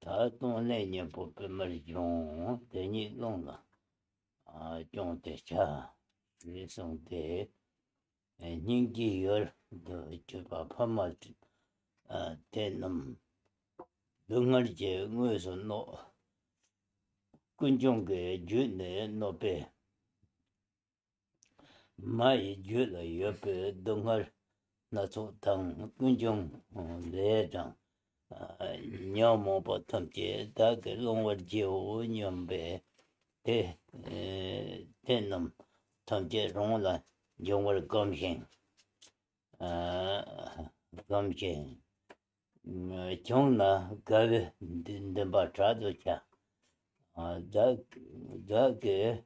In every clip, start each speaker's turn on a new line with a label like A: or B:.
A: 他东来年不被没用，等你弄了啊，用的下，你送的，年纪有就把他们在那么，另外的我说那观众给就那边买就了也被另外那种当观众来着。Nyama batam che da ke longwa che o nyambe te tenam tam che rong la yongwa gamshin gamshin chong na gawe denpa chado cha da ke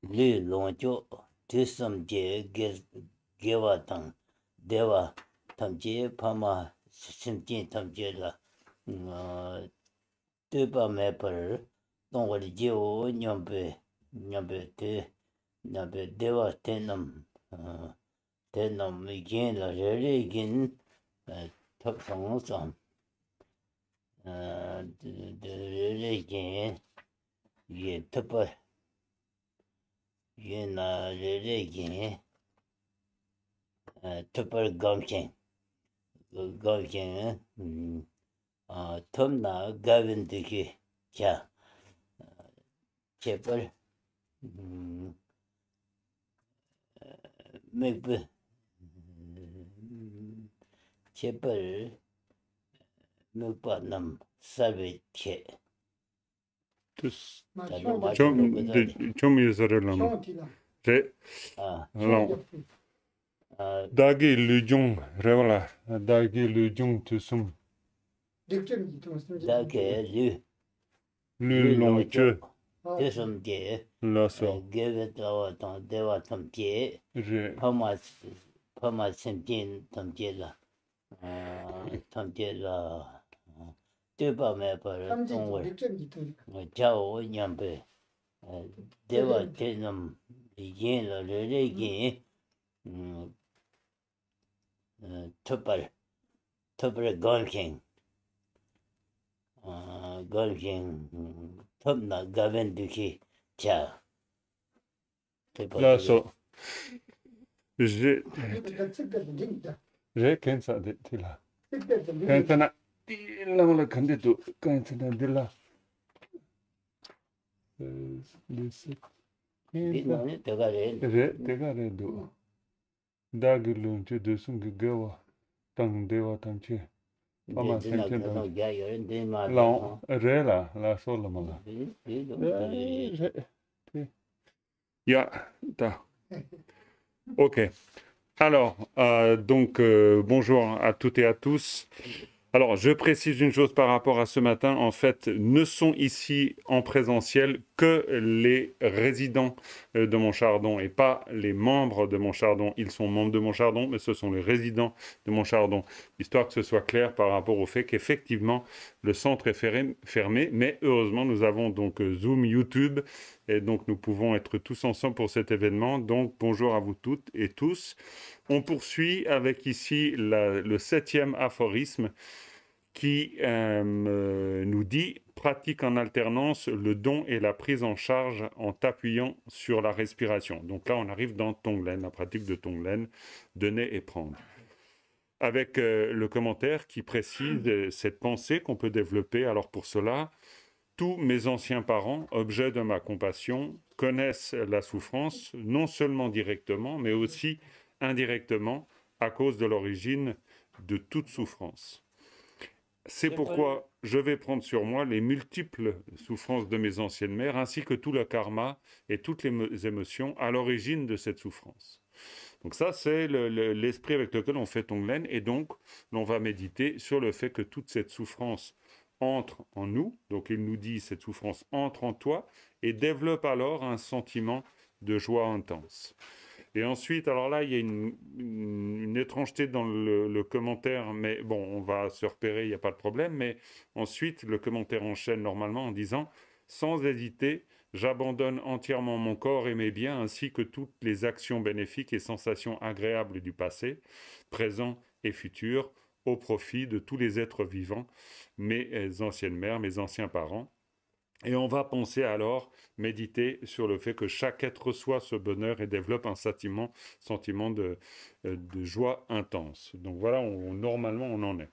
A: li long cho te sam che gewa tang dewa tam che pama simtin tam che la deux pas mais per donc le dio nyambe te nyambe dewa tenam again la rere again top song song de rere again ye top ye na rere again top gamchen tom na gavin diki cha chepar mekbe chepar mekpa nam sarve che
B: tous
A: chom
B: chom yesarelam re dagi lujung rewala dagi lujung tusum
A: dagi
B: lu longche
A: tusum de
B: la so
A: geve dawa tang dewa tam che pama sentin tam che la deux pas mais par donc chao nyambe dewa tenam yin la re yin tupar golking tupna gaven duki cha
B: la so j'ai kensa de tila kensana tila mala kanditu kensana dila tegare do dagi lungche dusung gawa tang dewa tamche pama senten long re la so la mala ya ta ok. Alors, donc, bonjour à toutes et à tous. Alors, je précise une chose par rapport à ce matin. En fait, ne sont ici en présentiel que les résidents de Montchardon et pas les membres de Montchardon. Ils sont membres de Montchardon, mais ce sont les résidents de Montchardon. Histoire que ce soit clair par rapport au fait qu'effectivement, le centre est fermé. Mais heureusement, nous avons donc Zoom, YouTube. Et donc, nous pouvons être tous ensemble pour cet événement. Donc, bonjour à vous toutes et tous. On poursuit avec ici le 7e aphorisme qui nous dit « Pratique en alternance le don et la prise en charge en t'appuyant sur la respiration ». Donc là, on arrive dans Tonglen, la pratique de Tonglen, donner et prendre. Avec le commentaire qui précise cette pensée qu'on peut développer. Alors pour cela, tous mes anciens parents, objets de ma compassion, connaissent la souffrance, non seulement directement, mais aussi indirectement, à cause de l'origine de toute souffrance. C'est pourquoi je vais prendre sur moi les multiples souffrances de mes anciennes mères, ainsi que tout le karma et toutes les émotions à l'origine de cette souffrance. Donc ça, c'est l'esprit avec lequel on fait Tonglen, et donc l'on va méditer sur le fait que toute cette souffrance entre en nous, donc il nous dit cette souffrance entre en toi, et développe alors un sentiment de joie intense. Et ensuite, alors là, il y a une étrangeté dans le commentaire, mais bon, on va se repérer, il n'y a pas de problème. Mais ensuite, le commentaire enchaîne normalement en disant « Sans hésiter, j'abandonne entièrement mon corps et mes biens, ainsi que toutes les actions bénéfiques et sensations agréables du passé, présent et futur, au profit de tous les êtres vivants, mes anciennes mères, mes anciens parents. Et on va penser alors, méditer sur le fait que chaque être reçoit ce bonheur et développe un sentiment de joie intense. Donc voilà, normalement on en est.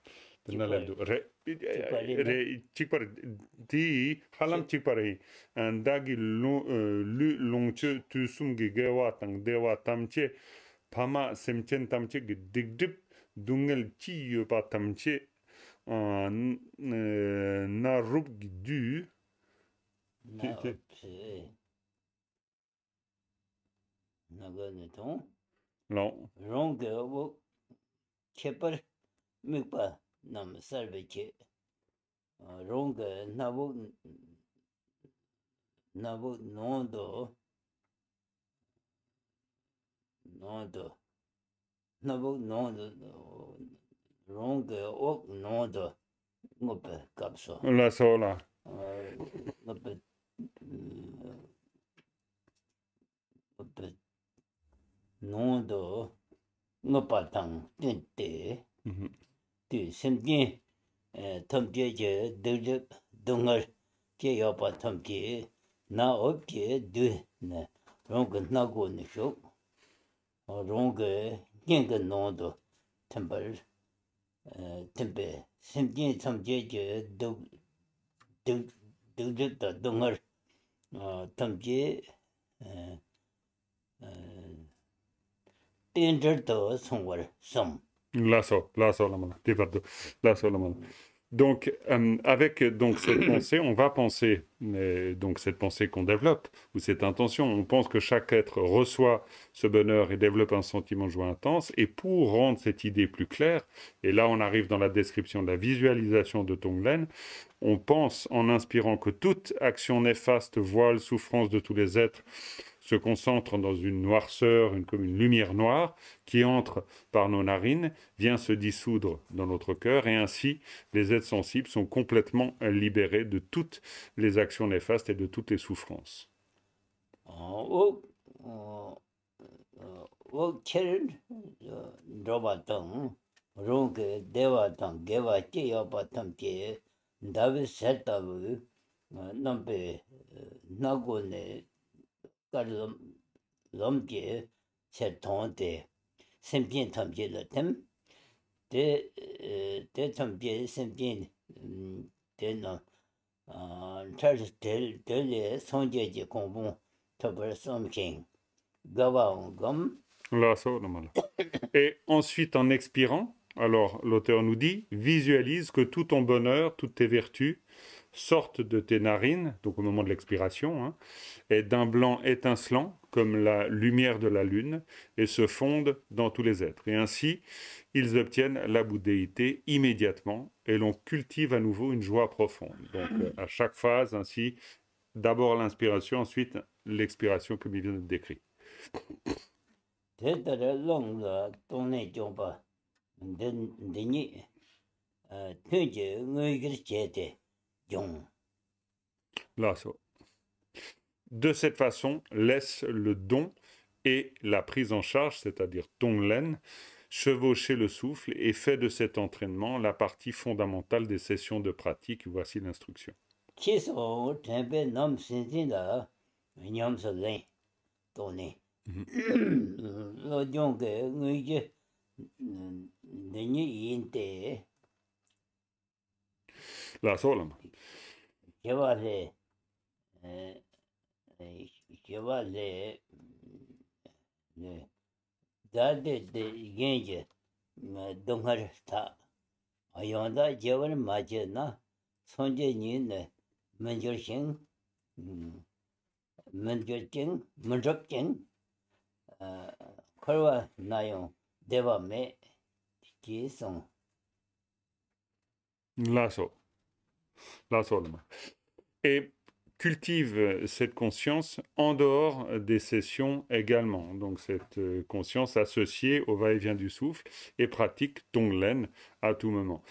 B: Pama semchen tamche ge digdip dungel chi yopa tamche na rup du non la sola la sola. Donc, avec cette pensée, on va penser, donc cette pensée qu'on développe, ou cette intention, on pense que chaque être reçoit ce bonheur et développe un sentiment de joie intense, et pour rendre cette idée plus claire, et là on arrive dans la description de la visualisation de Tonglen, on pense en inspirant que toute action néfaste, voile, souffrance de tous les êtres, se concentre dans une noirceur, comme une lumière noire qui entre par nos narines, vient se dissoudre dans notre cœur, et ainsi les êtres sensibles sont complètement libérés de toutes les actions néfastes et de toutes les souffrances. Et ensuite, en expirant, alors l'auteur nous dit, visualise que tout ton bonheur, toutes tes vertus sortent de tes narines, donc au moment de l'expiration, hein, et d'un blanc étincelant, comme la lumière de la lune, et se fondent dans tous les êtres. Et ainsi, ils obtiennent la bouddhéité immédiatement, et l'on cultive à nouveau une joie profonde. Donc, à chaque phase, ainsi, d'abord l'inspiration, ensuite l'expiration, comme il vient de décrire. De cette façon, laisse le don et la prise en charge, c'est-à-dire Tonglen, chevaucher le souffle et fait de cet entraînement la partie fondamentale des sessions de pratique. Voici l'instruction. La sola. La sola. Et cultive cette conscience en dehors des sessions également. Donc cette conscience associée au va-et-vient du souffle et pratique Tonglen à tout moment.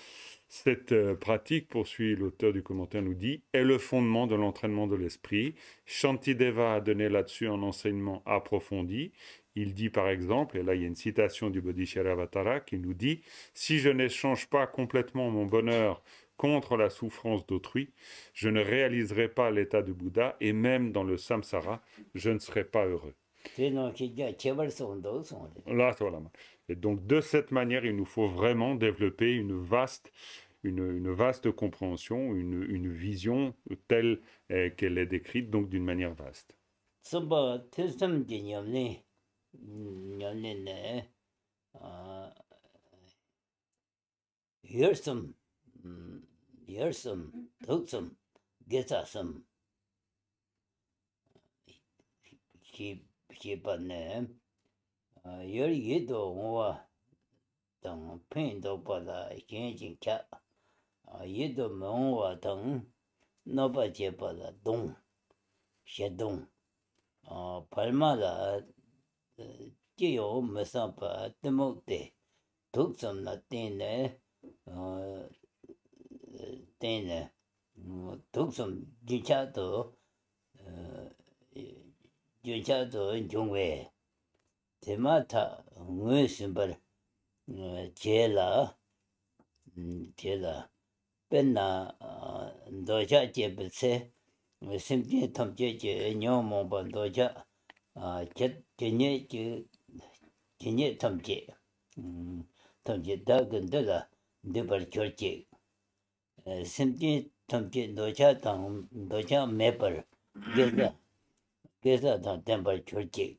B: Cette pratique, poursuit l'auteur du commentaire, nous dit, est le fondement de l'entraînement de l'esprit. Shantideva a donné là-dessus un enseignement approfondi. Il dit par exemple, et là il y a une citation du Bodhisattva qui nous dit « Si je n'échange pas complètement mon bonheur contre la souffrance d'autrui, je ne réaliserai pas l'état de Bouddha et même dans le samsara, je ne serai pas heureux. » Là, voilà. Et donc de cette manière, il nous faut vraiment développer une vaste compréhension, une vision telle qu'elle est décrite, donc d'une manière vaste.
A: Yido mongwa tang nopa chepa la dong, she dong. Palma la jiyo masampa temokte, tuksam la tene, tuksam jinchato jungwe. Temata ngwe simbar chela, penna doja jebse simje tamje je nyomo ban doja jenye tamje da gandala debar chorje simje tamje doja tang doja meper geza tang tembar chorje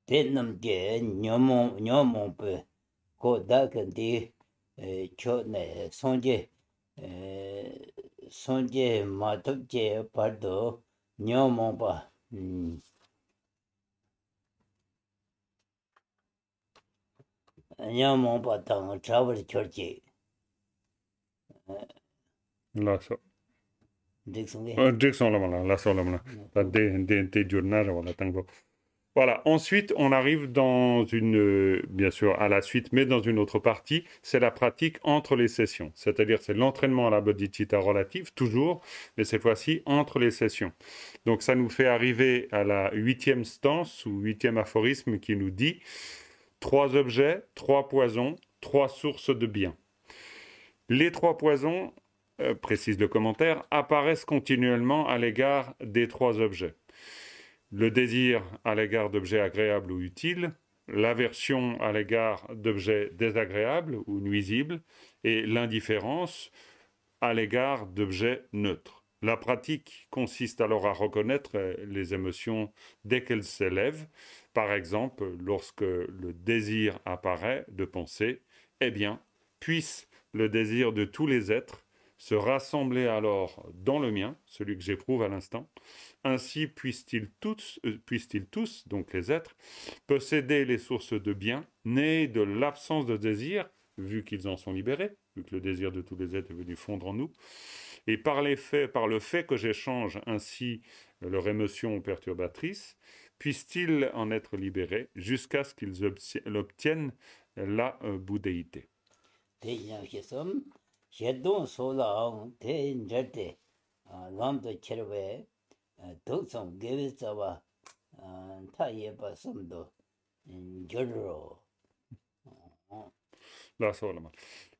A: tenam je nyomo pe ko da kandi cho ne sonje matop je pardo nyomo pa tang travel church
B: Là, ça.
A: Dixon
B: Voilà, ensuite on arrive dans bien sûr à la suite, mais dans une autre partie, c'est la pratique entre les sessions. C'est-à-dire c'est l'entraînement à la bodhicitta relative, toujours, mais cette fois-ci entre les sessions. Donc ça nous fait arriver à la 8e stance ou 8e aphorisme qui nous dit « 3 objets, 3 poisons, 3 sources de bien ». Les 3 poisons, précise le commentaire, apparaissent continuellement à l'égard des 3 objets. Le désir à l'égard d'objets agréables ou utiles, l'aversion à l'égard d'objets désagréables ou nuisibles, et l'indifférence à l'égard d'objets neutres. La pratique consiste alors à reconnaître les émotions dès qu'elles s'élèvent. Par exemple, lorsque le désir apparaît de penser, eh bien, puisse le désir de tous les êtres se rassembler alors dans le mien, celui que j'éprouve à l'instant. Ainsi puissent-ils tous, donc les êtres, posséder les sources de bien, nées de l'absence de désir, vu qu'ils en sont libérés, vu que le désir de tous les êtres est venu fondre en nous, et par le fait que j'échange ainsi leur émotion perturbatrice, puissent-ils en être libérés jusqu'à ce qu'ils obtiennent la bouddhéité.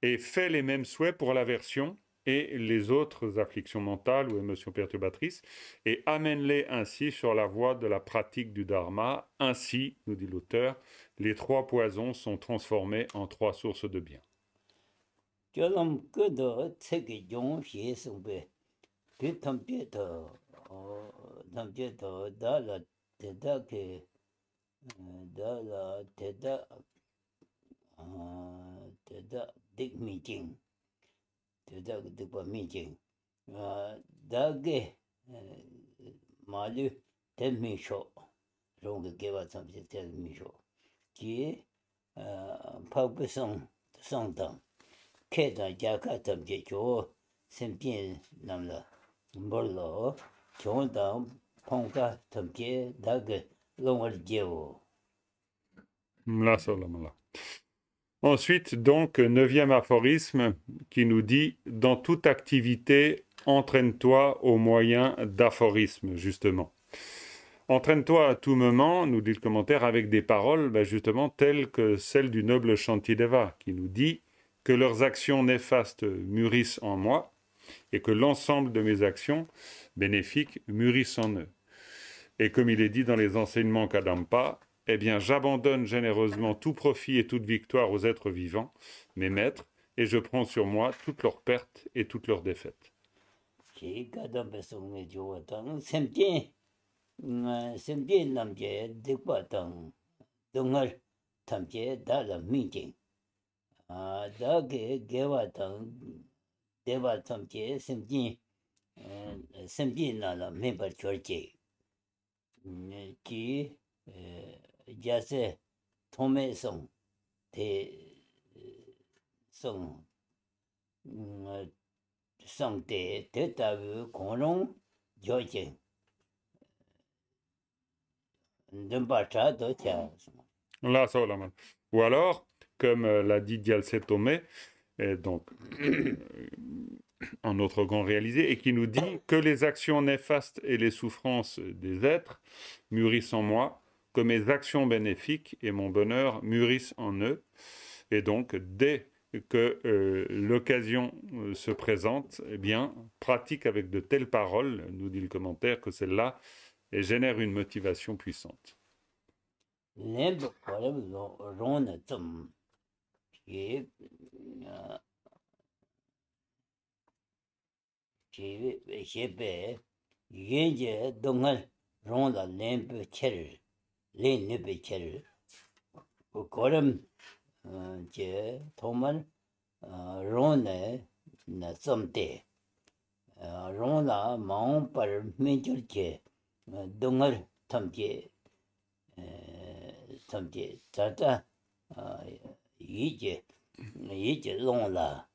B: Et fait les mêmes souhaits pour l'aversion et les autres afflictions mentales ou émotions perturbatrices, et amène-les ainsi sur la voie de la pratique du dharma. Ainsi, nous dit l'auteur, les 3 poisons sont transformés en 3 sources de bien. Ensuite, donc, 9e aphorisme qui nous dit « Dans toute activité, entraîne-toi au moyen d'aphorismes, justement. » Entraîne-toi à tout moment, nous dit le commentaire, avec des paroles justement telles que celles du noble Shantideva, qui nous dit que leurs actions néfastes mûrissent en moi et que l'ensemble de mes actions bénéfiques mûrissent en eux. Et comme il est dit dans les enseignements Kadampa, eh bien j'abandonne généreusement tout profit et toute victoire aux êtres vivants, mes maîtres, et je prends sur moi toutes leurs pertes et toutes leurs défaites.
A: semje namje dekpa tang dongar tamje dala meeting da ge gewa tang deva tamje semje na la member church ki jase thome song te song song te ta konong joje
B: Là, ça, là, ou alors, comme l'a dit Gyaltse Tomé, donc un autre grand réalisé, et qui nous dit que les actions néfastes et les souffrances des êtres mûrissent en moi, que mes actions bénéfiques et mon bonheur mûrissent en eux. Et donc, dès que l'occasion se présente, eh bien, pratique avec de telles paroles, nous dit le commentaire, que celle-là génère une motivation puissante.
A: Rona maung par menjur che dongar tamje tata yije long la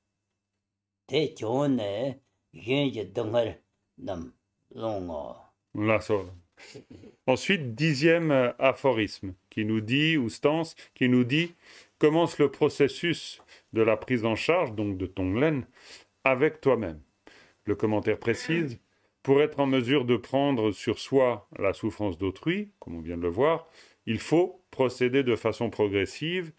A: te chone yije dongar nam long.
B: Là, ça. Ensuite, 10e aphorisme qui nous dit, ou stance, qui nous dit, commence le processus de la prise en charge, donc de Tonglen, avec toi-même. Le commentaire précise, pour être en mesure de prendre sur soi la souffrance d'autrui, comme on vient de le voir, il faut procéder de façon progressive.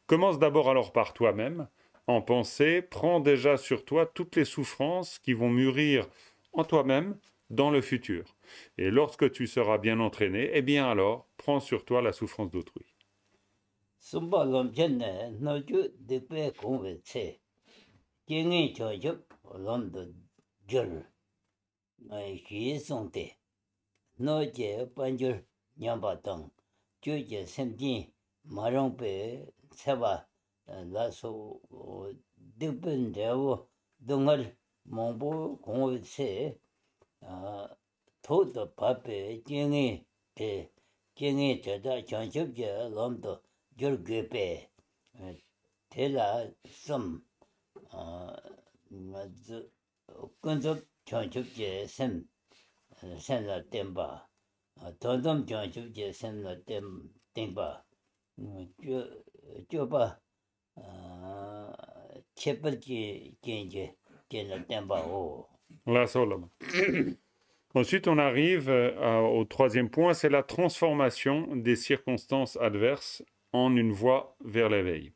B: Commence d'abord alors par toi-même, en pensée, prends déjà sur toi toutes les souffrances qui vont mûrir en toi-même dans le futur. Et lorsque tu seras bien entraîné, eh bien alors, prends sur toi la souffrance d'autrui.
A: 토도 밥에 쟁이 대 쟁이 저다 전첩제 롬도 절괴배 대라 좀 맞아 근접 전첩제 셈 센라 땜바 더듬 전첩제 센라 땜바 저봐 체벌지 genje gen라 땜바오.
B: Là, ça, là. Ensuite, on arrive au 3e point, c'est la transformation des circonstances adverses en une voie vers l'éveil.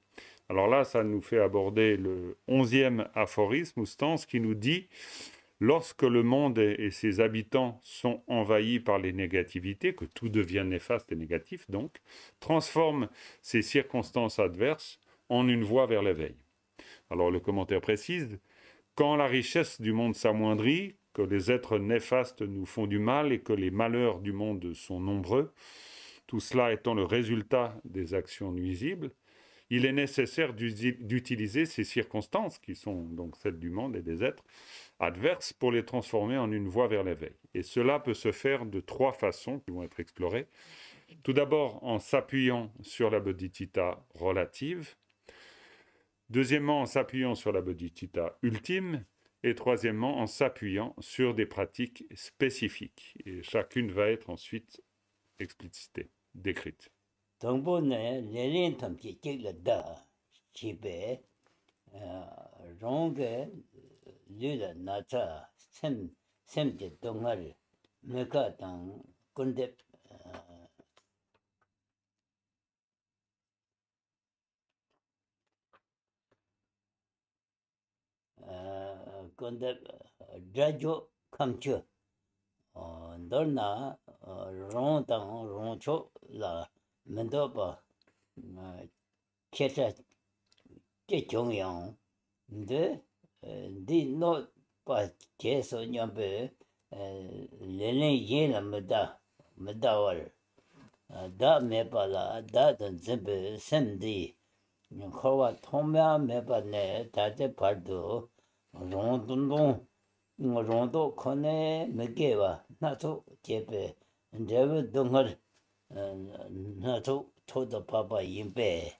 B: Alors là, ça nous fait aborder le 11e aphorisme ou stance qui nous dit « Lorsque le monde et ses habitants sont envahis par les négativités, que tout devient néfaste et négatif donc, transforme ces circonstances adverses en une voie vers l'éveil. » Alors le commentaire précise « Quand la richesse du monde s'amoindrit, que les êtres néfastes nous font du mal et que les malheurs du monde sont nombreux, tout cela étant le résultat des actions nuisibles, il est nécessaire d'utiliser ces circonstances, qui sont donc celles du monde et des êtres adverses, pour les transformer en une voie vers l'éveil. Et cela peut se faire de 3 façons qui vont être explorées. Tout d'abord, en s'appuyant sur la bodhicitta relative. Deuxièmement, en s'appuyant sur la bodhicitta ultime. Et troisièmement, en s'appuyant sur des pratiques spécifiques. Et chacune va être ensuite explicitée, décrite.
A: 건데 자주 감추 너나 롱당 롱초 라 면도 봐 캐차 제 중요한 근데 니노 봐 계속 냠베 레레 예나 메다 다 메발라 다든 젬베 셈디 khorwa thongmya meba ne dade pardo rongdong rongdo khone megewa nato jebe ndebe dongar nato toda papa yimbe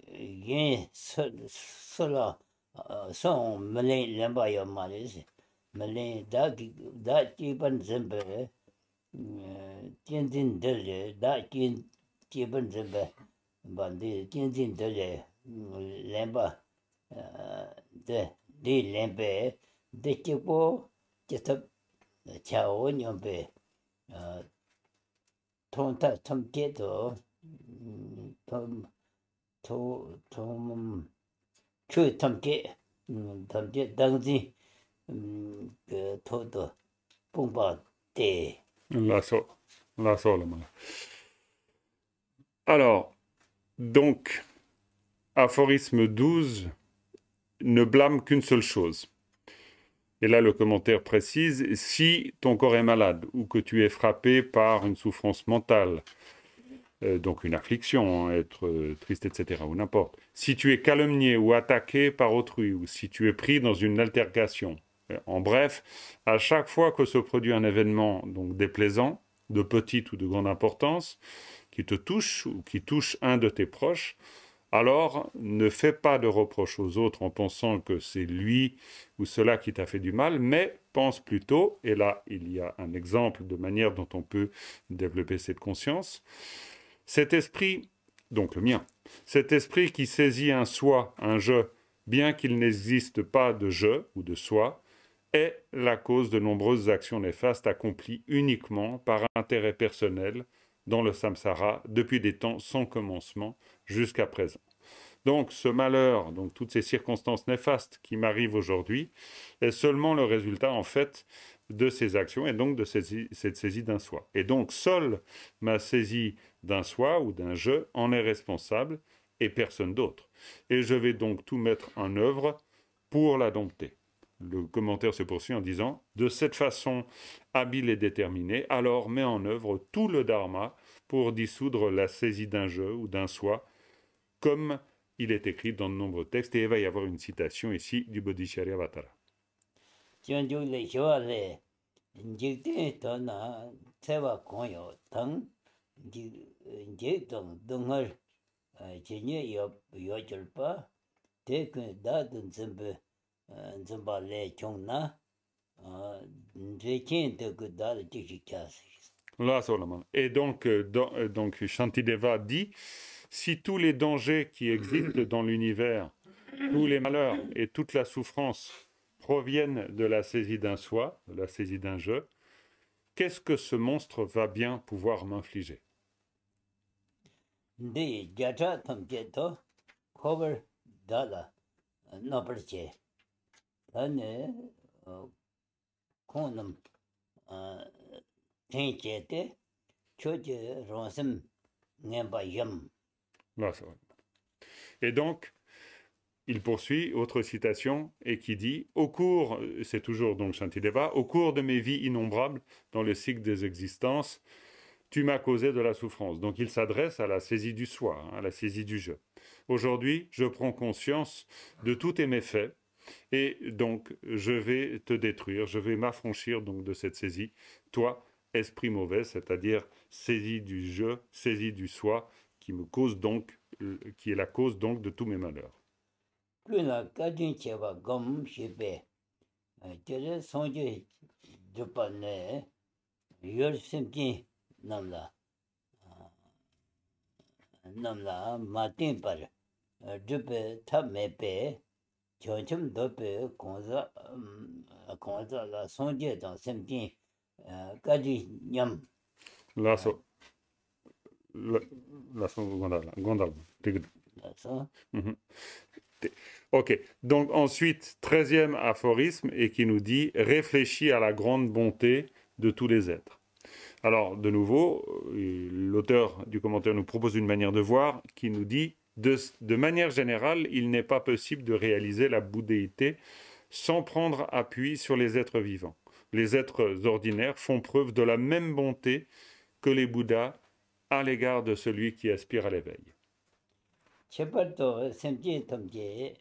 A: yin sola son melin lemba yo malis melin da jiban zembe tiên tin đời lệ đã tiên chia bên trên bề bản đi tiên tin đời lệ làm ba để đi làm bề để chịu bố chỉ tập chào nhau bề thông ta thăm kết đó thăm thăm chơi thăm kết đăng gì cái thôi đó bung bảo để
B: La sola. Alors, donc, aphorisme 12, ne blâme qu'une seule chose. Et là, le commentaire précise, si ton corps est malade ou que tu es frappé par une souffrance mentale, donc une affliction, être triste, etc., ou n'importe, si tu es calomnié ou attaqué par autrui, ou si tu es pris dans une altercation, en bref, à chaque fois que se produit un événement donc déplaisant, de petite ou de grande importance, qui te touche ou qui touche un de tes proches, alors ne fais pas de reproches aux autres en pensant que c'est lui ou cela qui t'a fait du mal, mais pense plutôt, et là il y a un exemple de manière dont on peut développer cette conscience, cet esprit, donc le mien, cet esprit qui saisit un soi, un je, bien qu'il n'existe pas de je ou de soi, est la cause de nombreuses actions néfastes accomplies uniquement par intérêt personnel dans le samsara depuis des temps sans commencement jusqu'à présent. Donc ce malheur, donc toutes ces circonstances néfastes qui m'arrivent aujourd'hui, est seulement le résultat en fait de ces actions et donc de cette saisie d'un soi. Et donc seule ma saisie d'un soi ou d'un je en est responsable et personne d'autre. Et je vais donc tout mettre en œuvre pour la dompter. Le commentaire se poursuit en disant « De cette façon habile et déterminée, alors mets en œuvre tout le dharma pour dissoudre la saisie d'un je ou d'un soi, comme il est écrit dans de nombreux textes. » Et il va y avoir une citation ici du Bodhisattva-vatara. Là, seulement. Et donc Shantideva dit, si tous les dangers qui existent dans l'univers, tous les malheurs et toute la souffrance proviennent de la saisie d'un soi, de la saisie d'un je, qu'est-ce que ce monstre va bien pouvoir m'infliger? Et donc, il poursuit, autre citation, et qui dit, au cours, c'est toujours donc Shantideva, au cours de mes vies innombrables, dans le cycle des existences, tu m'as causé de la souffrance. Donc il s'adresse à la saisie du soi, à la saisie du je. Aujourd'hui, je prends conscience de tous tes méfaits, et donc je vais te détruire, je vais m'affranchir donc de cette saisie. Toi, esprit mauvais, c'est-à-dire saisie du je, saisie du soi, qui me cause donc, qui est la cause donc de tous mes malheurs.
A: ça.
B: Mhm. Ok, donc ensuite, 13e aphorisme, et qui nous dit « Réfléchis à la grande bonté de tous les êtres ». Alors, de nouveau, l'auteur du commentaire nous propose une manière de voir qui nous dit de manière générale, il n'est pas possible de réaliser la bouddhéité sans prendre appui sur les êtres vivants. Les êtres ordinaires font preuve de la même bonté que les Bouddhas à l'égard de celui qui aspire à l'éveil.
A: 제발도 semje 탐제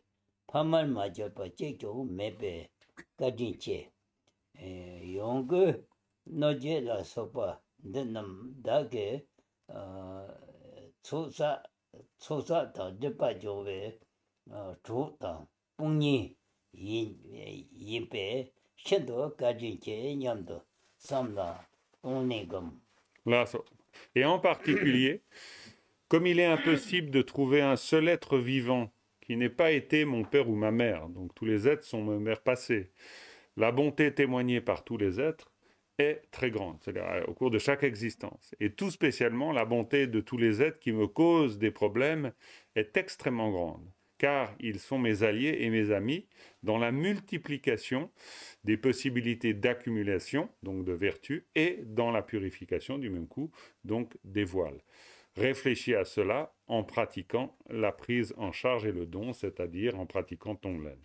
A: 파말 맞아 빠제교 매베 가진체 용거 너제라 소바 너남 다게 초사 더 데빠조베 주다 뿡니 이베 챤도 가진체 냠도 삼나 뿡니금
B: Là, et en particulier, comme il est impossible de trouver un seul être vivant qui n'ait pas été mon père ou ma mère, donc tous les êtres sont mes mères passées, la bonté témoignée par tous les êtres est très grande, c'est-à-dire au cours de chaque existence. Et tout spécialement, la bonté de tous les êtres qui me causent des problèmes est extrêmement grande, car ils sont mes alliés et mes amis dans la multiplication des possibilités d'accumulation, donc de vertu, et dans la purification du même coup, donc des voiles. Réfléchis à cela en pratiquant la prise en charge et le don, c'est-à-dire en pratiquant Tonglen.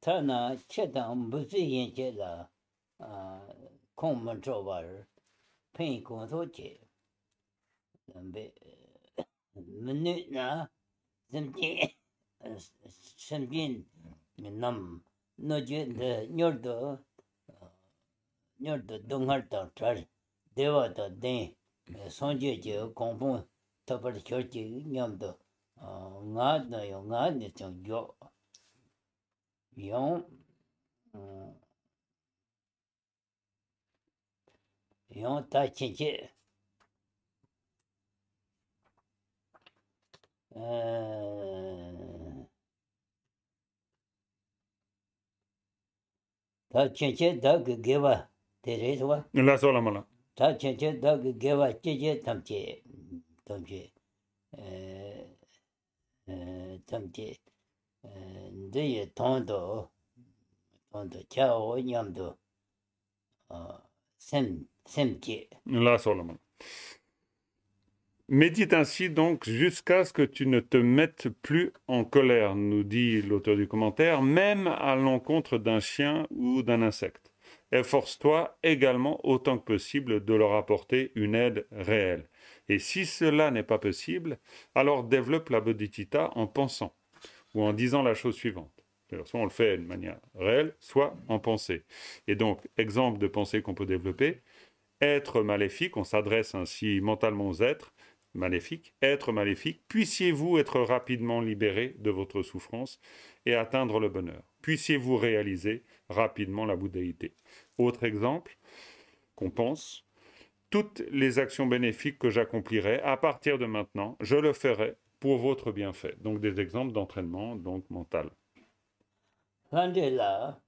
A: 타나 체당 무지인 제라 공문 조발 pen 공소제 담배 문느나 심지 심진 남 너제데 녀르도 동할다 잘 대화다 된 손제제 공부 더블 결제 냠도 나나요 나네 좀요 용 다친치 다친치 다그 개와 데레스와
B: Là, sur la main.
A: 다친치 다그 개와 제제 탐치 탐치 탐치 ndeye tondo chao nyamdo semje.
B: Là, sur la main. Médite ainsi donc jusqu'à ce que tu ne te mettes plus en colère, nous dit l'auteur du commentaire, même à l'encontre d'un chien ou d'un insecte. Efforce-toi également autant que possible de leur apporter une aide réelle. Et si cela n'est pas possible, alors développe la bodhicitta en pensant ou en disant la chose suivante. Soit on le fait de manière réelle, soit en pensée. Et donc, exemple de pensée qu'on peut développer, être maléfique, on s'adresse ainsi mentalement aux êtres maléfiques, être maléfique, puissiez-vous être rapidement libéré de votre souffrance et atteindre le bonheur. Puissiez-vous réaliser rapidement la bouddhéité. Autre exemple qu'on pense, toutes les actions bénéfiques que j'accomplirai à partir de maintenant, je le ferai pour votre bienfait. Donc des exemples d'entraînement donc mental.
A: Landela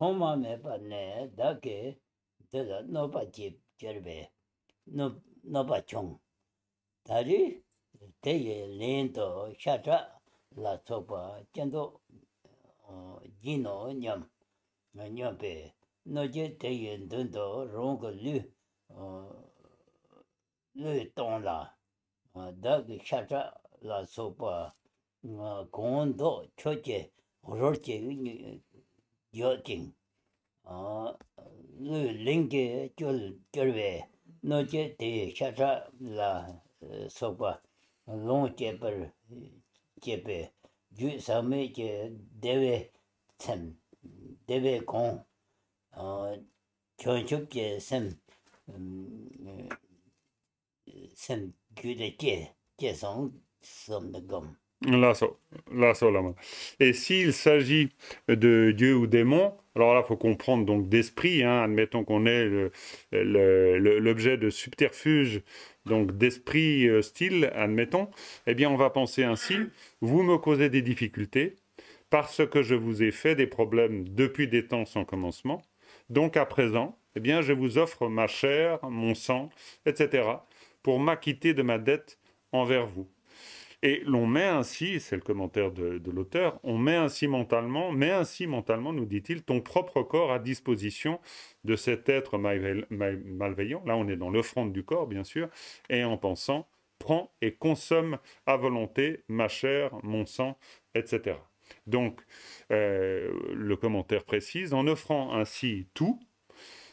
A: Homa mepa ne dake de no pa chip cherbe no pa chong tari te ye lento chatra la sopa chendo jino nyam nyampe no je te ye dundo rong lu ton la dake chatra la sopa 고온도 초제 오르제 여진 링게 절외 너제 대 샤자 라 소바 롱제벌 제베 주사메제 대외 참 대외 공 전축제 샘 규제제 제성 섬금
B: Là, sur la main. Et s'il s'agit de Dieu ou démon, alors là, il faut comprendre donc d'esprit, hein, admettons qu'on est l'objet de subterfuge, donc d'esprit hostile, admettons, eh bien on va penser ainsi, vous me causez des difficultés, parce que je vous ai fait des problèmes depuis des temps sans commencement, donc à présent, eh bien je vous offre ma chair, mon sang, etc., pour m'acquitter de ma dette envers vous. Et l'on met ainsi, c'est le commentaire de l'auteur, on met ainsi mentalement, nous dit-il, ton propre corps à disposition de cet être malveillant. Là, on est dans l'offrande du corps, bien sûr, et en pensant, prends et consomme à volonté ma chair, mon sang, etc. Donc, le commentaire précise, en offrant ainsi tout,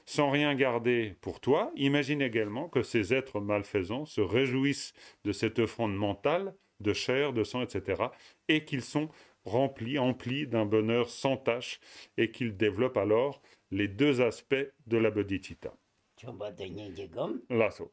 B: sans rien garder pour toi, imagine également que ces êtres malfaisants se réjouissent de cette offrande mentale, de chair, de sang, etc., et qu'ils sont emplis d'un bonheur sans tache, et qu'ils développent alors les deux aspects de la bodhicitta. Là, ça.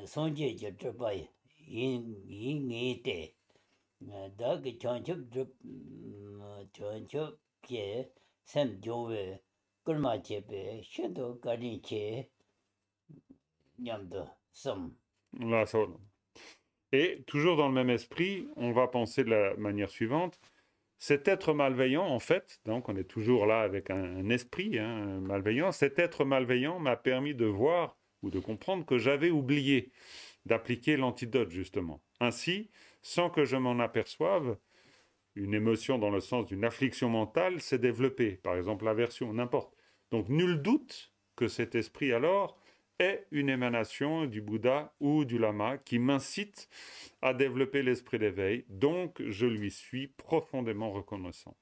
A: sonje je trpa yin ngi te da ge chanchup chanchup ke sem jowe kurma chepe shendo karin che nyamdo som.
B: Là, ça. Et toujours dans le même esprit, on va penser de la manière suivante. Cet être malveillant, en fait, donc on est toujours là avec un esprit malveillant, cet être malveillant m'a permis de voir ou de comprendre que j'avais oublié d'appliquer l'antidote, justement. Ainsi, sans que je m'en aperçoive, une émotion dans le sens d'une affliction mentale s'est développée, par exemple l'aversion, n'importe. Donc nul doute que cet esprit alors est une émanation du Bouddha ou du Lama qui m'incite à développer l'esprit d'éveil, donc je lui suis profondément reconnaissant.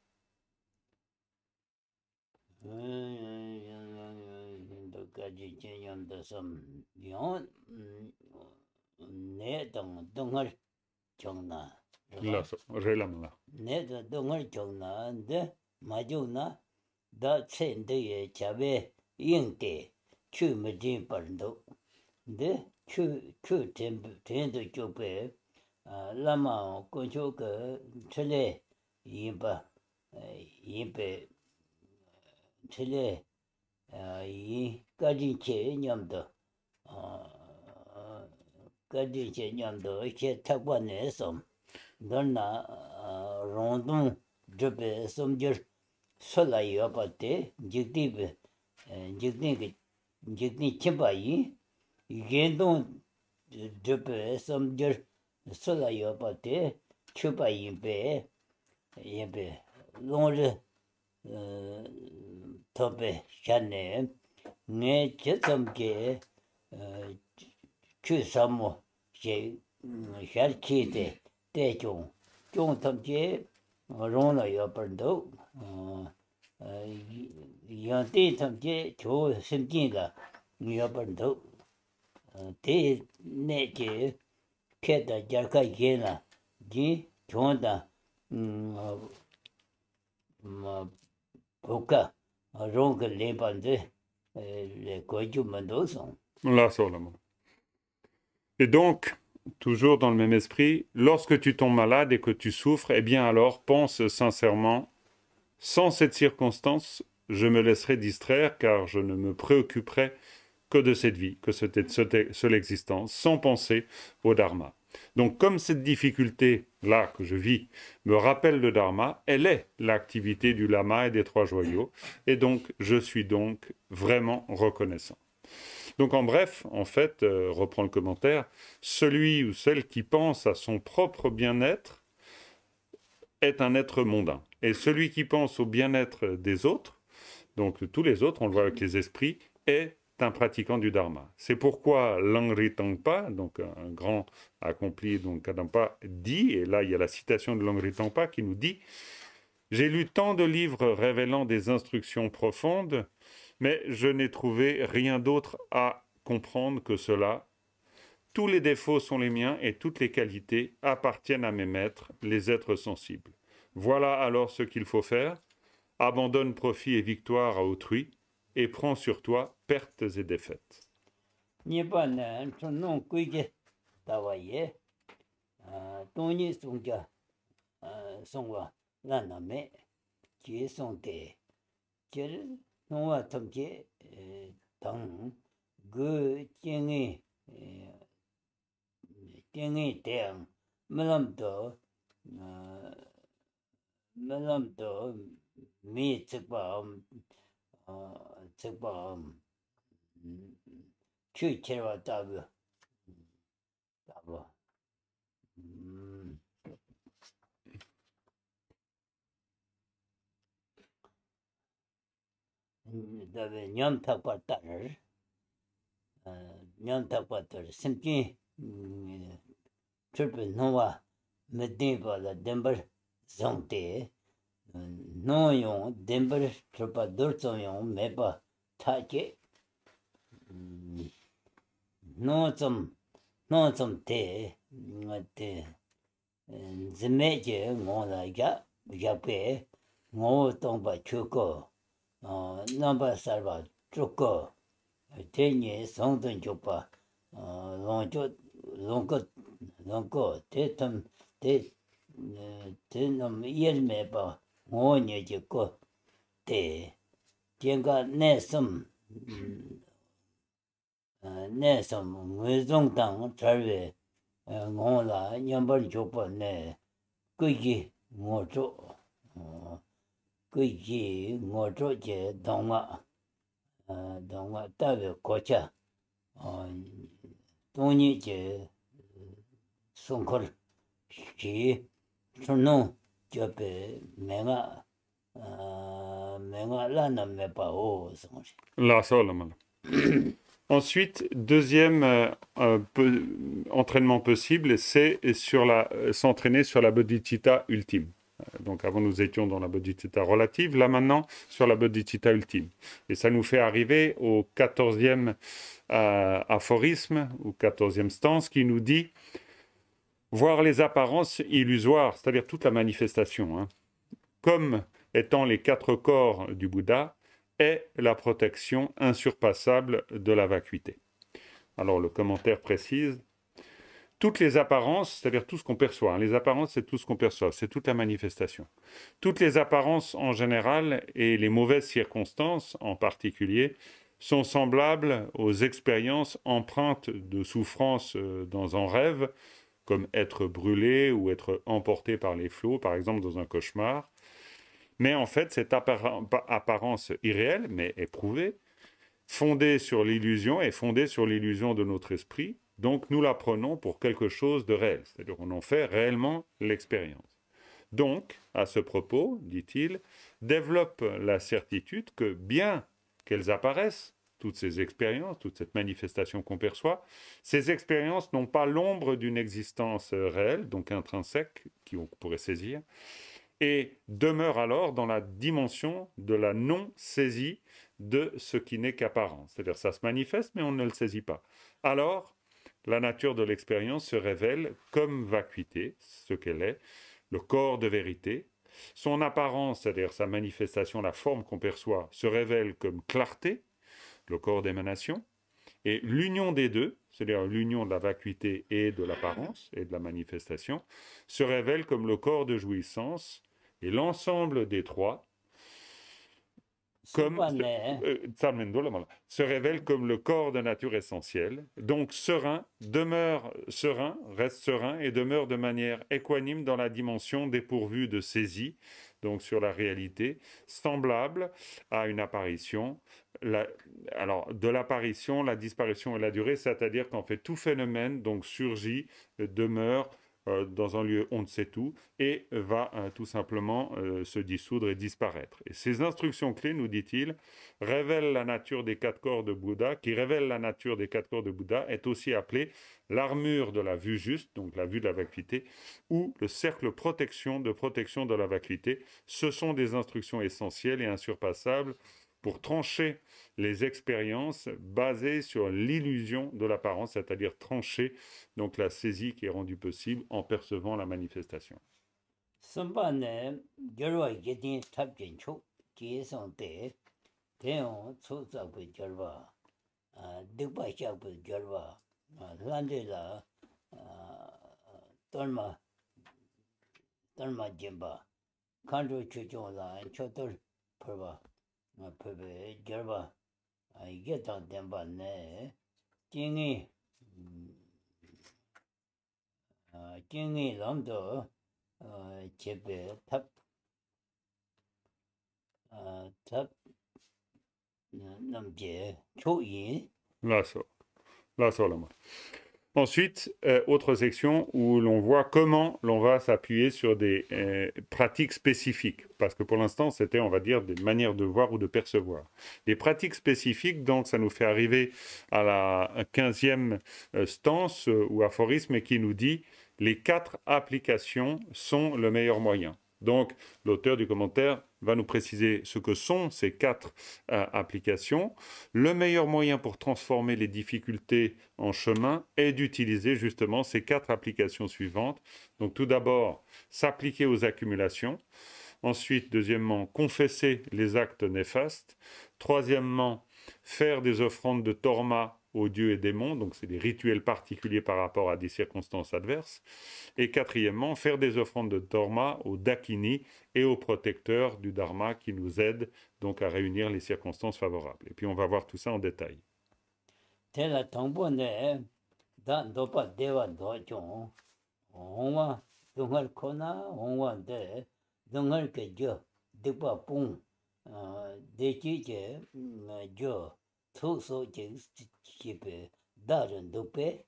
B: Là, j'ai la main là.
A: Chu me din parndo de chu tempo chope lama koncho ke chele yimpa yimpe chele yi kajin che nyamdo kajin che nyamdo che takwa ne som donna rondon jope somjur sola yopate jiktibe jikti jikni chimpayi gendon jope somjur sola yopate chupayi be yebe longre tope shane ne chesamke chu samo she shar chite te chong tamche rona yopardo yanti tamche cho simjinga yopardo te ne che keta jarka yena ji chonda poka ronga lepande le koju mandoson.
B: Là, seulement. Et donc, toujours dans le même esprit, lorsque tu tombes malade et que tu souffres, eh bien alors pense sincèrement, sans cette circonstance, je me laisserai distraire car je ne me préoccuperai que de cette vie, que cette seule existence, sans penser au Dharma. Donc comme cette difficulté-là que je vis me rappelle le Dharma, elle est l'activité du Lama et des trois joyaux, et donc je suis donc vraiment reconnaissant. Donc en bref, en fait, reprend le commentaire, celui ou celle qui pense à son propre bien-être est un être mondain. Et celui qui pense au bien-être des autres, donc tous les autres, on le voit avec les esprits, est un pratiquant du Dharma. C'est pourquoi Langri Tangpa, donc un grand accompli, donc Kadampa, dit, et là il y a la citation de Langri Tangpa qui nous dit « J'ai lu tant de livres révélant des instructions profondes, mais je n'ai trouvé rien d'autre à comprendre que cela. Tous les défauts sont les miens et toutes les qualités appartiennent à mes maîtres, les êtres sensibles. Voilà alors ce qu'il faut faire. Abandonne profit et victoire à autrui et prends sur toi pertes et défaites. »
A: 그 쟁이 쟁이 대응 물론도 물론도 미 즉밤 즉밤 추체와 따고 따고 그다음에 년탁과따를 년탁과따를 심기 출근 노와 메디바다 덴버 정대 노용 덴버 출바 돌정용 매바 타게 노좀 대 뭐대 지메제 뭐라가 야베 뭐 동바 추고 넘바 살바 추고 대니 성든 줘봐 롱조 롱거 대탐 대 대놈 일매바 뭐냐지고 대 제가 내섬 내섬 외종당 절외 뭐라 년벌 줘봐네 그게 뭐죠 그게 뭐죠 제 동화 동화代表 고차 돈이 제 송걸 시春농 저배 내가 내가 라나메 바오 송시
B: La sol, madame. Ensuite, deuxième entraînement possible, c'est s'entraîner sur la bodhicitta ultime. Donc avant, nous étions dans la bodhicitta relative, là maintenant, sur la bodhicitta ultime. Et ça nous fait arriver au 14e aphorisme, ou 14e stance, qui nous dit voir les apparences illusoires, c'est-à-dire toute la manifestation, hein, comme étant les 4 corps du Bouddha, est la protection insurpassable de la vacuité. Alors le commentaire précise, toutes les apparences, c'est-à-dire tout ce qu'on perçoit, hein, les apparences c'est tout ce qu'on perçoit, c'est toute la manifestation. Toutes les apparences en général et les mauvaises circonstances en particulier sont semblables aux expériences empreintes de souffrance dans un rêve, comme être brûlé ou être emporté par les flots, par exemple dans un cauchemar. Mais en fait, cette apparence irréelle, mais éprouvée, fondée sur l'illusion, est fondée sur l'illusion de notre esprit. Donc, nous la prenons pour quelque chose de réel. C'est-à-dire qu'on en fait réellement l'expérience. Donc, à ce propos, dit-il, développe la certitude que bien qu'elles apparaissent, toutes ces expériences, toute cette manifestation qu'on perçoit, ces expériences n'ont pas l'ombre d'une existence réelle, donc intrinsèque, qu'on pourrait saisir, et demeure alors dans la dimension de la non-saisie de ce qui n'est qu'apparence. C'est-à-dire ça se manifeste, mais on ne le saisit pas. Alors, la nature de l'expérience se révèle comme vacuité, ce qu'elle est, le corps de vérité. Son apparence, c'est-à-dire sa manifestation, la forme qu'on perçoit, se révèle comme clarté, le corps d'émanation. Et l'union des deux, c'est-à-dire l'union de la vacuité et de l'apparence et de la manifestation, se révèle comme le corps de jouissance. Et l'ensemble des trois se révèle comme le corps de nature essentielle. Donc serein, demeure serein, reste serein et demeure de manière équanime dans la dimension dépourvue de saisie, donc sur la réalité, semblable à une apparition. Alors, de l'apparition, la disparition et la durée, c'est-à-dire qu'en fait tout phénomène donc surgit, demeure, dans un lieu on ne sait où, et va tout simplement se dissoudre et disparaître. Et ces instructions clés, nous dit-il, révèlent la nature des 4 corps de Bouddha, qui révèle la nature des 4 corps de Bouddha, est aussi appelée l'armure de la vue juste, donc la vue de la vacuité, ou le cercle protection de la vacuité. Ce sont des instructions essentielles et insurpassables pour trancher les expériences basées sur l'illusion de l'apparence, c'est-à-dire trancher donc la saisie qui est rendue possible en percevant la manifestation.
A: 이게 다 된바네. 징이 징이 럼도 제베 탑 남제 초인
B: Là, ça. Là, ça, là, moi. Ensuite, autre section où l'on voit comment l'on va s'appuyer sur des pratiques spécifiques. Parce que pour l'instant, c'était, on va dire, des manières de voir ou de percevoir. Les pratiques spécifiques, donc, ça nous fait arriver à la 15e stance ou aphorisme qui nous dit « Les 4 applications sont le meilleur moyen ». Donc, l'auteur du commentaire va nous préciser ce que sont ces 4 applications. Le meilleur moyen pour transformer les difficultés en chemin est d'utiliser justement ces 4 applications suivantes. Donc, tout d'abord, s'appliquer aux accumulations. Ensuite, deuxièmement, confesser les actes néfastes. Troisièmement, faire des offrandes de torma aux dieux et démons, donc c'est des rituels particuliers par rapport à des circonstances adverses. Et quatrièmement, faire des offrandes de torma aux dakini et aux protecteurs du dharma qui nous aident donc à réunir les circonstances favorables. Et puis on va voir tout ça en détail.
A: 다른 도배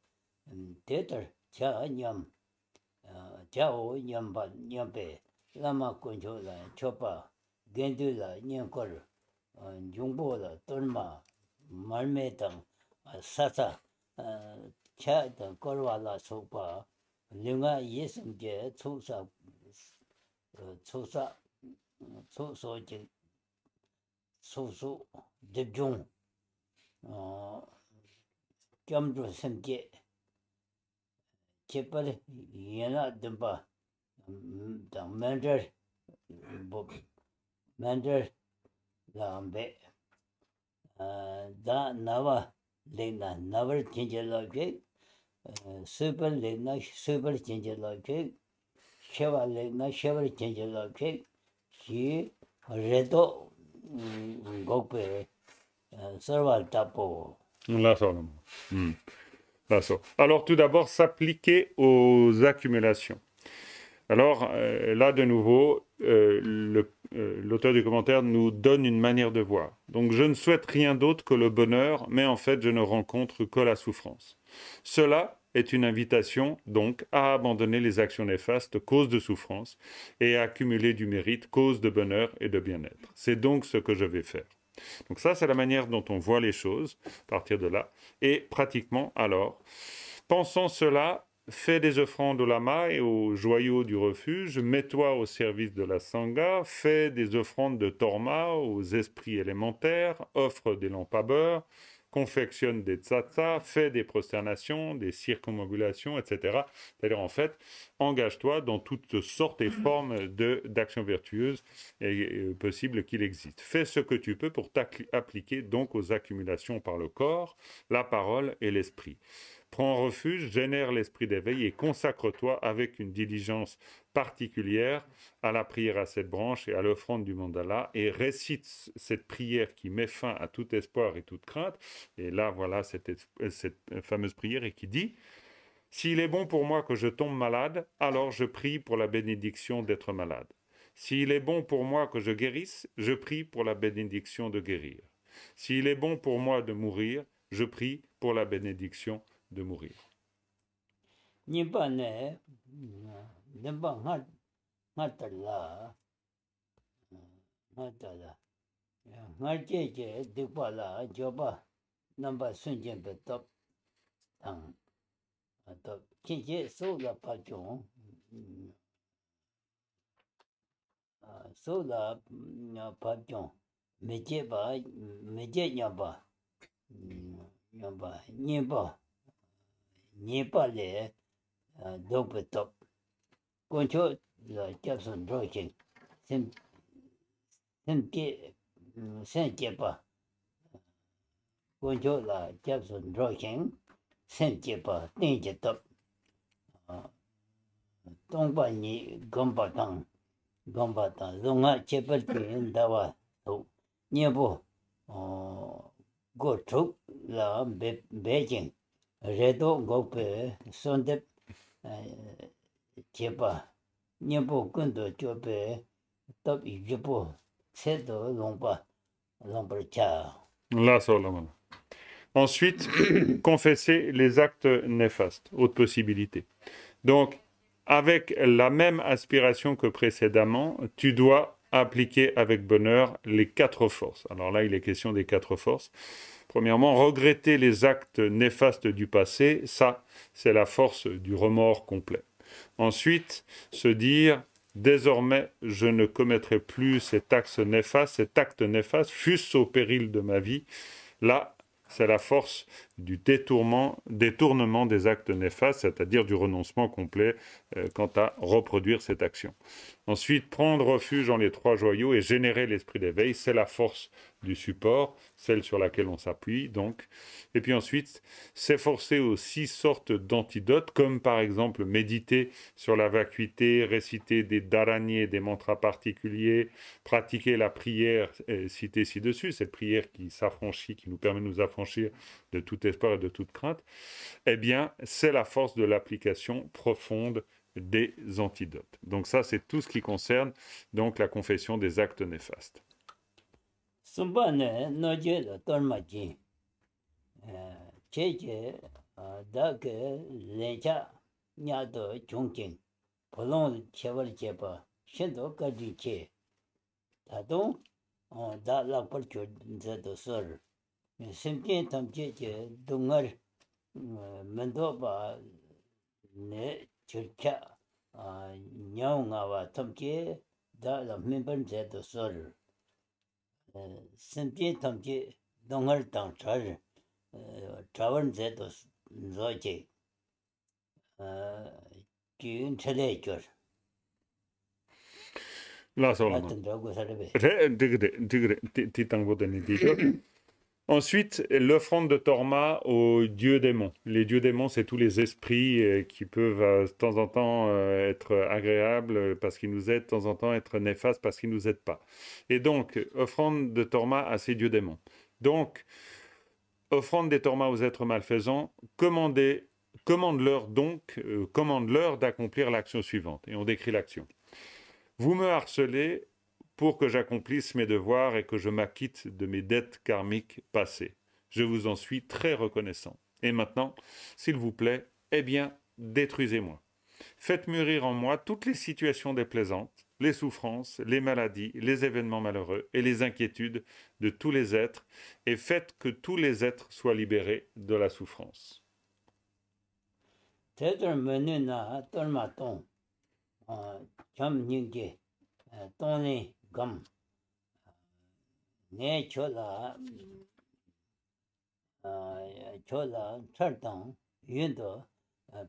A: 대들 자냠 자오 냠바 냠배 라마 권조라 쳐봐 겐들라 냠걸 용보라 떨마 말매당 사사 차던 걸와라 소파 링아 예승제 초사 초사 소소제 소소 대중 겸주 semje 제발 얘나 덤바 다 맨저 람베 다 나와 레나 나버 진절라게 슈퍼 레나 슈퍼 진절라게 쉐바 레나 쉐바 진절라게 시 레도 고페 서발 타포.
B: Là, ça, là, ça. Alors, tout d'abord, s'appliquer aux accumulations. Alors, là, de nouveau, l'auteur du commentaire nous donne une manière de voir. Donc, je ne souhaite rien d'autre que le bonheur, mais en fait, je ne rencontre que la souffrance. Cela est une invitation, donc, à abandonner les actions néfastes, cause de souffrance, et à accumuler du mérite, cause de bonheur et de bien-être. C'est donc ce que je vais faire. Donc ça, c'est la manière dont on voit les choses, à partir de là. Et pratiquement, alors, pensant cela, fais des offrandes au lama et aux joyaux du refuge, mets-toi au service de la sangha, fais des offrandes de torma aux esprits élémentaires, offre des lampes à beurre, confectionne des tsatsas, fais des prosternations, des circumambulations, etc. C'est-à-dire, en fait, engage-toi dans toutes sortes et formes d'actions vertueuses possibles qu'il existe. Fais ce que tu peux pour t'appliquer donc aux accumulations par le corps, la parole et l'esprit. Prends refuge, génère l'esprit d'éveil et consacre-toi avec une diligence particulière à la prière à cette branche et à l'offrande du mandala et récite cette prière qui met fin à tout espoir et toute crainte. Et là, voilà cette fameuse prière et qui dit « S'il est bon pour moi que je tombe malade, alors je prie pour la bénédiction d'être malade. S'il est bon pour moi que je guérisse, je prie pour la bénédiction de guérir. S'il est bon pour moi de mourir, je prie pour la bénédiction de mourir. »
A: 니발레 도베톱 건초 잡선 로킹 셈게 센게바 건초라 잡선 로킹 센게바 땡제톱 동반이 검바당 롱아 제벌된 다와 또 니보 go to la Beijing. Redo go pe sonde 제바 년보 근도 줘배 또 이제보 새도 롱바 롱버차.
B: Là, Solomon. Ensuite, confesser les actes néfastes, autre possibilité. Donc, avec la même aspiration que précédemment, tu dois appliquer avec bonheur les 4 forces. Alors là, il est question des 4 forces. Premièrement, regretter les actes néfastes du passé, ça, c'est la force du remords complet. Ensuite, se dire, désormais, je ne commettrai plus cet acte néfaste, fût-ce au péril de ma vie. Là, c'est la force du détournement des actes néfastes, c'est-à-dire du renoncement complet quant à reproduire cette action. Ensuite, prendre refuge en les 3 joyaux et générer l'esprit d'éveil, c'est la force du support, celle sur laquelle on s'appuie, donc. Et puis ensuite, s'efforcer aux 6 sortes d'antidotes, comme par exemple méditer sur la vacuité, réciter des dharanies, des mantras particuliers, pratiquer la prière citée ci-dessus, cette prière qui s'affranchit, qui nous permet de nous affranchir de tout espoir et de toute crainte, eh bien, c'est la force de l'application profonde des antidotes. Donc ça, c'est tout ce qui concerne donc la confession des actes néfastes.
A: Sumbane noje la tormaji. Cheche da ke lecha nyado chongking. Polong cheval chepa. Shendo kadi che. Tadong da la parcho zedo sor. Simkin tam cheche dungar mendo ba ne churcha nyao nga wa tam che da la member zedo sor. Simkin tam che dungar tang char trawan zedo zoche. Kyun chale chor.
B: Là, Solomon. Ensuite, l'offrande de Torma aux dieux démons. Les dieux démons, c'est tous les esprits qui peuvent de temps en temps être agréables parce qu'ils nous aident, de temps en temps être néfastes parce qu'ils ne nous aident pas. Et donc, offrande de Torma à ces dieux démons. Donc, offrande des Torma aux êtres malfaisants, commande-leur d'accomplir l'action suivante. Et on décrit l'action. Vous me harcelez pour que j'accomplisse mes devoirs et que je m'acquitte de mes dettes karmiques passées. Je vous en suis très reconnaissant. Et maintenant, s'il vous plaît, eh bien, détruisez-moi. Faites mûrir en moi toutes les situations déplaisantes, les souffrances, les maladies, les événements malheureux et les inquiétudes de tous les êtres, et faites que tous les êtres soient libérés de la souffrance.
A: Gam ne chola chardang yundo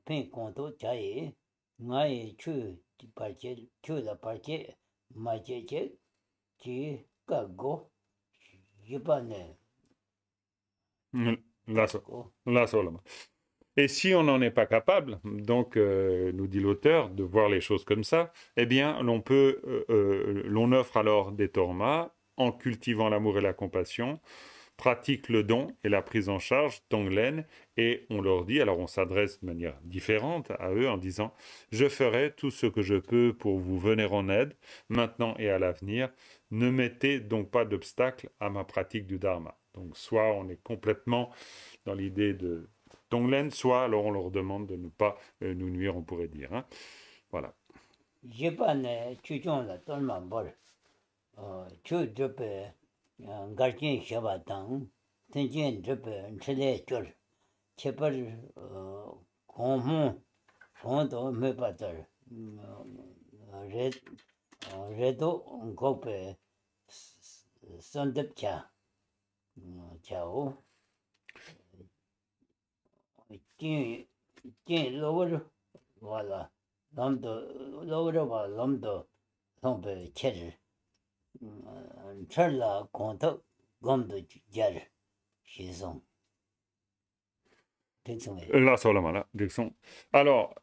A: pen konto chaye ngai chu parche la parche ma che ki kago yipane
B: Là, Solomon. Et si on n'en est pas capable, donc nous dit l'auteur, de voir les choses comme ça, eh bien l'on offre alors des tormas en cultivant l'amour et la compassion, pratique le don et la prise en charge, Tonglen, et on leur dit, alors on s'adresse de manière différente à eux en disant « Je ferai tout ce que je peux pour vous venir en aide, maintenant et à l'avenir, ne mettez donc pas d'obstacle à ma pratique du Dharma. » Donc soit on est complètement dans l'idée de Tonglen, soit alors on leur demande de ne pas nous nuire, on pourrait dire. Hein. Voilà.
A: Voilà. L'homme tombe cher. Charla compte gomme de jar. Chison.
B: Là, Solomon, là, alors,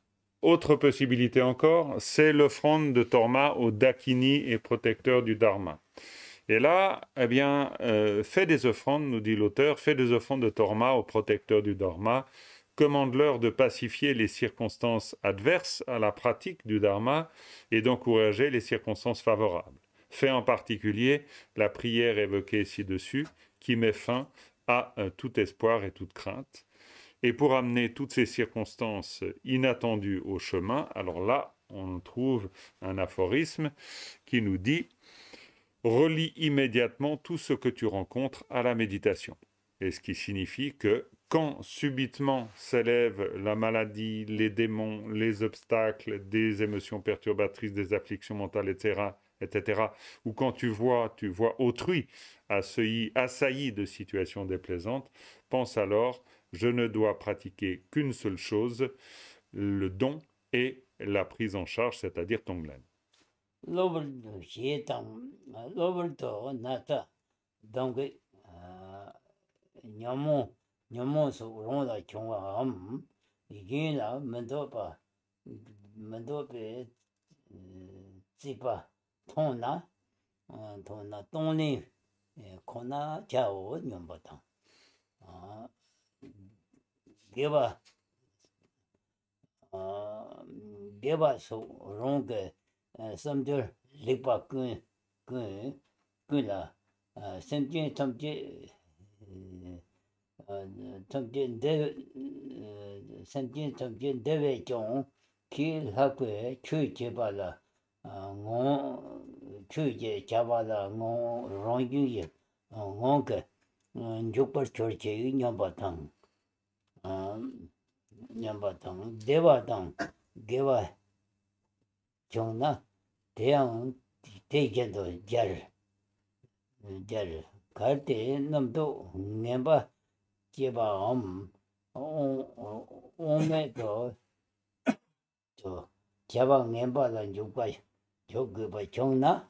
B: autre possibilité encore, c'est l'offrande de Torma au Dakini et protecteur du Dharma. Et là, eh bien, fais des offrandes, nous dit l'auteur, fais des offrandes de Torma au protecteur du Dharma, commande-leur de pacifier les circonstances adverses à la pratique du Dharma et d'encourager les circonstances favorables. Fais en particulier la prière évoquée ci-dessus, qui met fin à tout espoir et toute crainte. Et pour amener toutes ces circonstances inattendues au chemin, alors là, on trouve un aphorisme qui nous dit « Relie immédiatement tout ce que tu rencontres à la méditation ». Et ce qui signifie que quand subitement s'élève la maladie, les démons, les obstacles, des émotions perturbatrices, des afflictions mentales, etc., ou quand tu vois autrui assailli de situations déplaisantes, pense alors, je ne dois pratiquer qu'une seule chose, le don et la prise en charge, c'est-à-dire Tonglen.
A: 로벌도 시에당 로벌도 나타 동게 녀모서 우롱다 경험 이게나 면도베 지바 통나 통리 코나 자오 녀보다 게바 게바서 우롱게 samdir likpa la samjin tamjin dewe jong ki lakwe chui jeba la chui je jaba la rongyu ye ke njukpar chorche yu nyamba tang dewa tang gewa jong na 대양 대견도 잘 갈때 남도 내봐 제바 오메도 저 제바 내봐라 juga 저그 봐 정나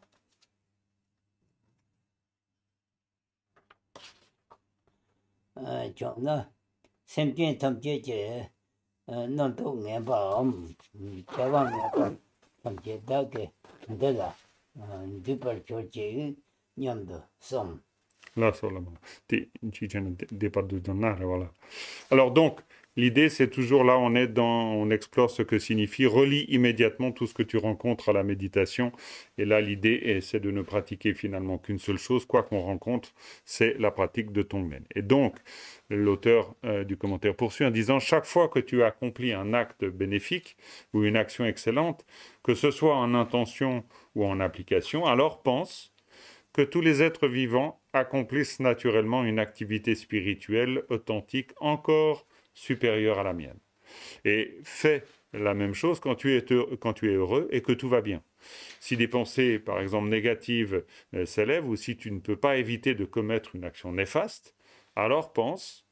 A: 정나 샘진 탐제제 남도 내봐 제바 내봐
B: Là, seulement. Voilà. Alors donc, l'idée, c'est toujours là, on explore ce que signifie, relie immédiatement tout ce que tu rencontres à la méditation. Et là, l'idée, c'est de ne pratiquer finalement qu'une seule chose, quoi qu'on rencontre, c'est la pratique de Tonglen. Et donc, l'auteur du commentaire poursuit en disant, chaque fois que tu accomplis un acte bénéfique ou une action excellente, que ce soit en intention ou en application, alors pense que tous les êtres vivants accomplissent naturellement une activité spirituelle authentique encore supérieure à la mienne. Et fais la même chose quand tu es heureux et que tout va bien. Si des pensées, par exemple, négatives s'élèvent ou si tu ne peux pas éviter de commettre une action néfaste, alors pense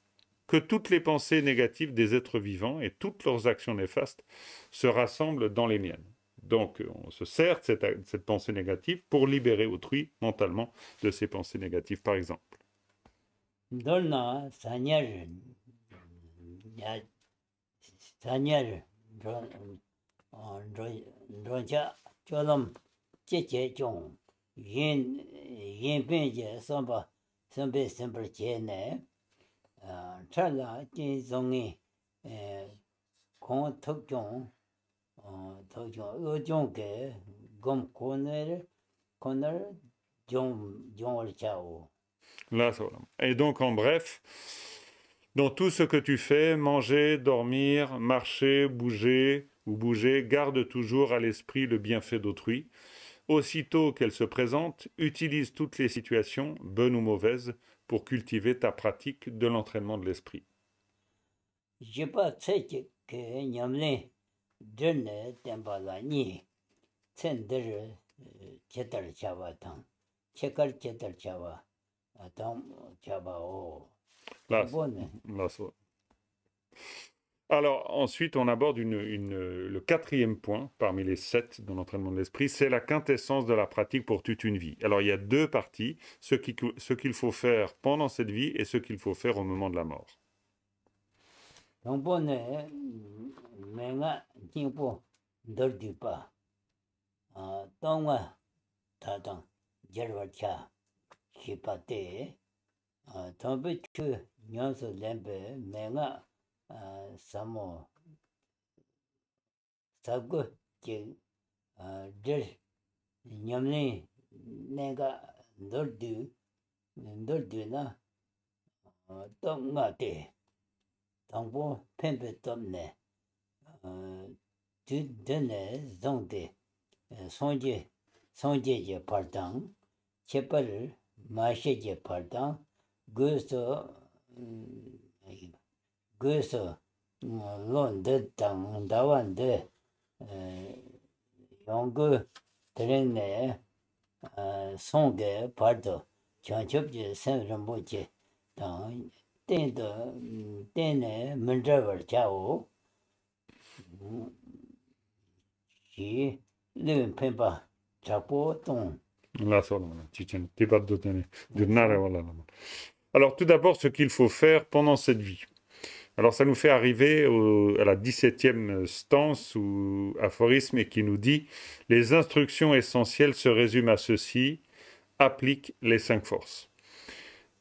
B: que toutes les pensées négatives des êtres vivants et toutes leurs actions néfastes se rassemblent dans les miennes. Donc, on se sert de cette pensée négative pour libérer autrui mentalement de ces pensées négatives, par exemple. Là, et donc, en bref, dans tout ce que tu fais, manger, dormir, marcher, bouger, garde toujours à l'esprit le bienfait d'autrui. Aussitôt qu'elle se présente, utilise toutes les situations, bonnes ou mauvaises, pour cultiver ta pratique de l'entraînement de l'esprit. Alors, ensuite, on aborde le quatrième point parmi les 7 dans l'entraînement de l'esprit, c'est la quintessence de la pratique pour toute une vie. Alors, il y a deux parties, ce qu'il faut faire pendant cette vie et ce qu'il faut faire au moment de la mort.
A: Kipate, Tombe tu, Nyanso Lembe, Menga, Samo, Sago, Dir, Nyamni, Nega, Nordu, Norduna, Tomate, Tombo, Pembe Tomne, Tu Dene, Zonde, Sonje, Pardon, Chepal, Mashe, Pardon, Gusto, Lon de Tang, Dawan de Yongu, Trene, Songe, Pardo, Chanchup, San Ramboche, Tang, Tene, Mundraver Chao, Shi, Living Pemba, Chapo, Tong.
B: Alors, tout d'abord, ce qu'il faut faire pendant cette vie. Alors, ça nous fait arriver à la 17e stance ou aphorisme et qui nous dit « Les instructions essentielles se résument à ceci, applique les 5 forces ».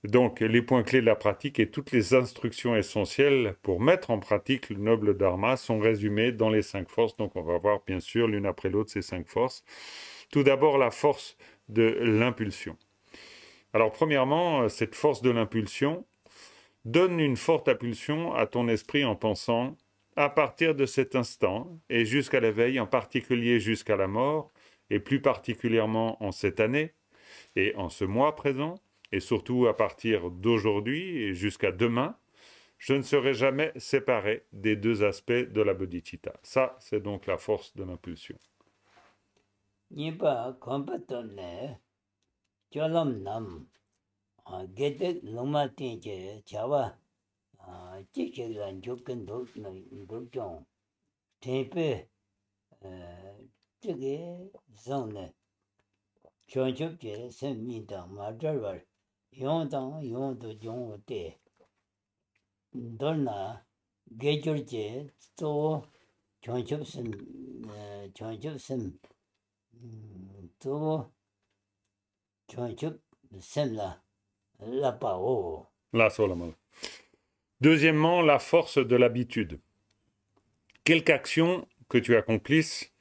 B: Donc, les points clés de la pratique et toutes les instructions essentielles pour mettre en pratique le noble dharma sont résumées dans les 5 forces. Donc, on va voir bien sûr l'une après l'autre ces 5 forces. Tout d'abord, la force de l'impulsion. Alors, premièrement, cette force de l'impulsion donne une forte impulsion à ton esprit en pensant, à partir de cet instant et jusqu'à l'éveil, en particulier jusqu'à la mort, et plus particulièrement en cette année et en ce mois présent, et surtout à partir d'aujourd'hui et jusqu'à demain, je ne serai jamais séparé des 2 aspects de la bodhicitta. Ça, c'est donc la force de l'impulsion.
A: Nipa kompatone, cholam nam, gete loma tinche, chawa, chichilan chokin dokchong, tenpe, chige zone, chonchupche sen mintang madrarwar, yongtang yongto yongte, dorna, gechurche, to, chonchupsen,
B: Deuxièmement, la force de l'habitude. Quelque action que tu accomplisses,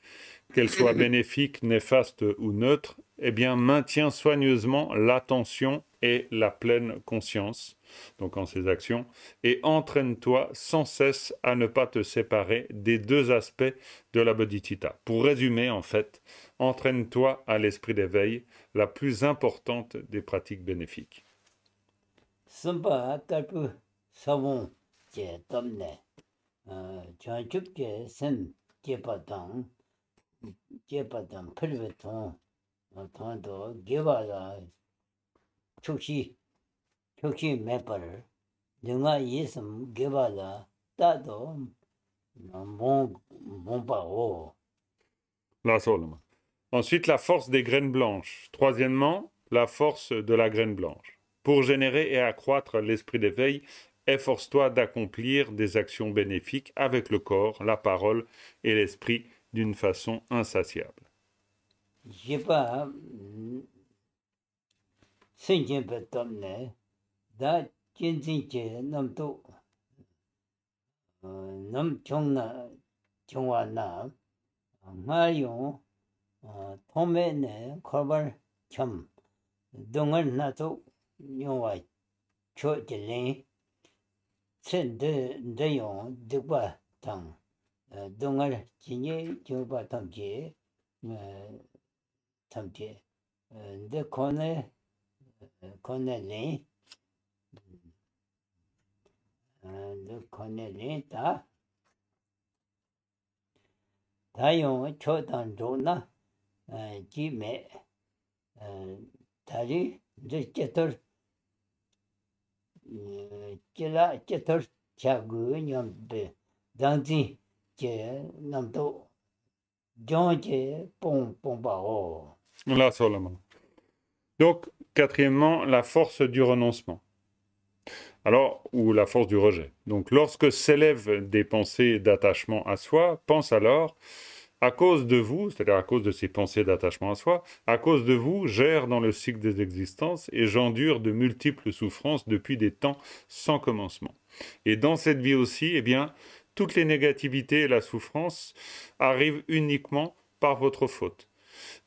B: qu'elle soit bénéfique, néfaste ou neutre, eh bien, maintiens soigneusement l'attention et la pleine conscience, donc en ces actions, et entraîne-toi sans cesse à ne pas te séparer des 2 aspects de la bodhicitta. Pour résumer, en fait, entraîne-toi à l'esprit d'éveil, la plus importante des pratiques bénéfiques. Ensuite, la force des graines blanches. Troisièmement, la force de la graine blanche. Pour générer et accroître l'esprit d'éveil, efforce-toi d'accomplir des actions bénéfiques avec le corps, la parole et l'esprit d'une façon insatiable. Là seulement. Donc, quatrièmement, la force du renoncement. Alors, ou la force du rejet. Donc, lorsque s'élèvent des pensées d'attachement à soi, pense alors à cause de vous, c'est-à-dire à cause de ces pensées d'attachement à soi, à cause de vous, j'erre dans le cycle des existences et j'endure de multiples souffrances depuis des temps sans commencement. Et dans cette vie aussi, eh bien, toutes les négativités et la souffrance arrivent uniquement par votre faute.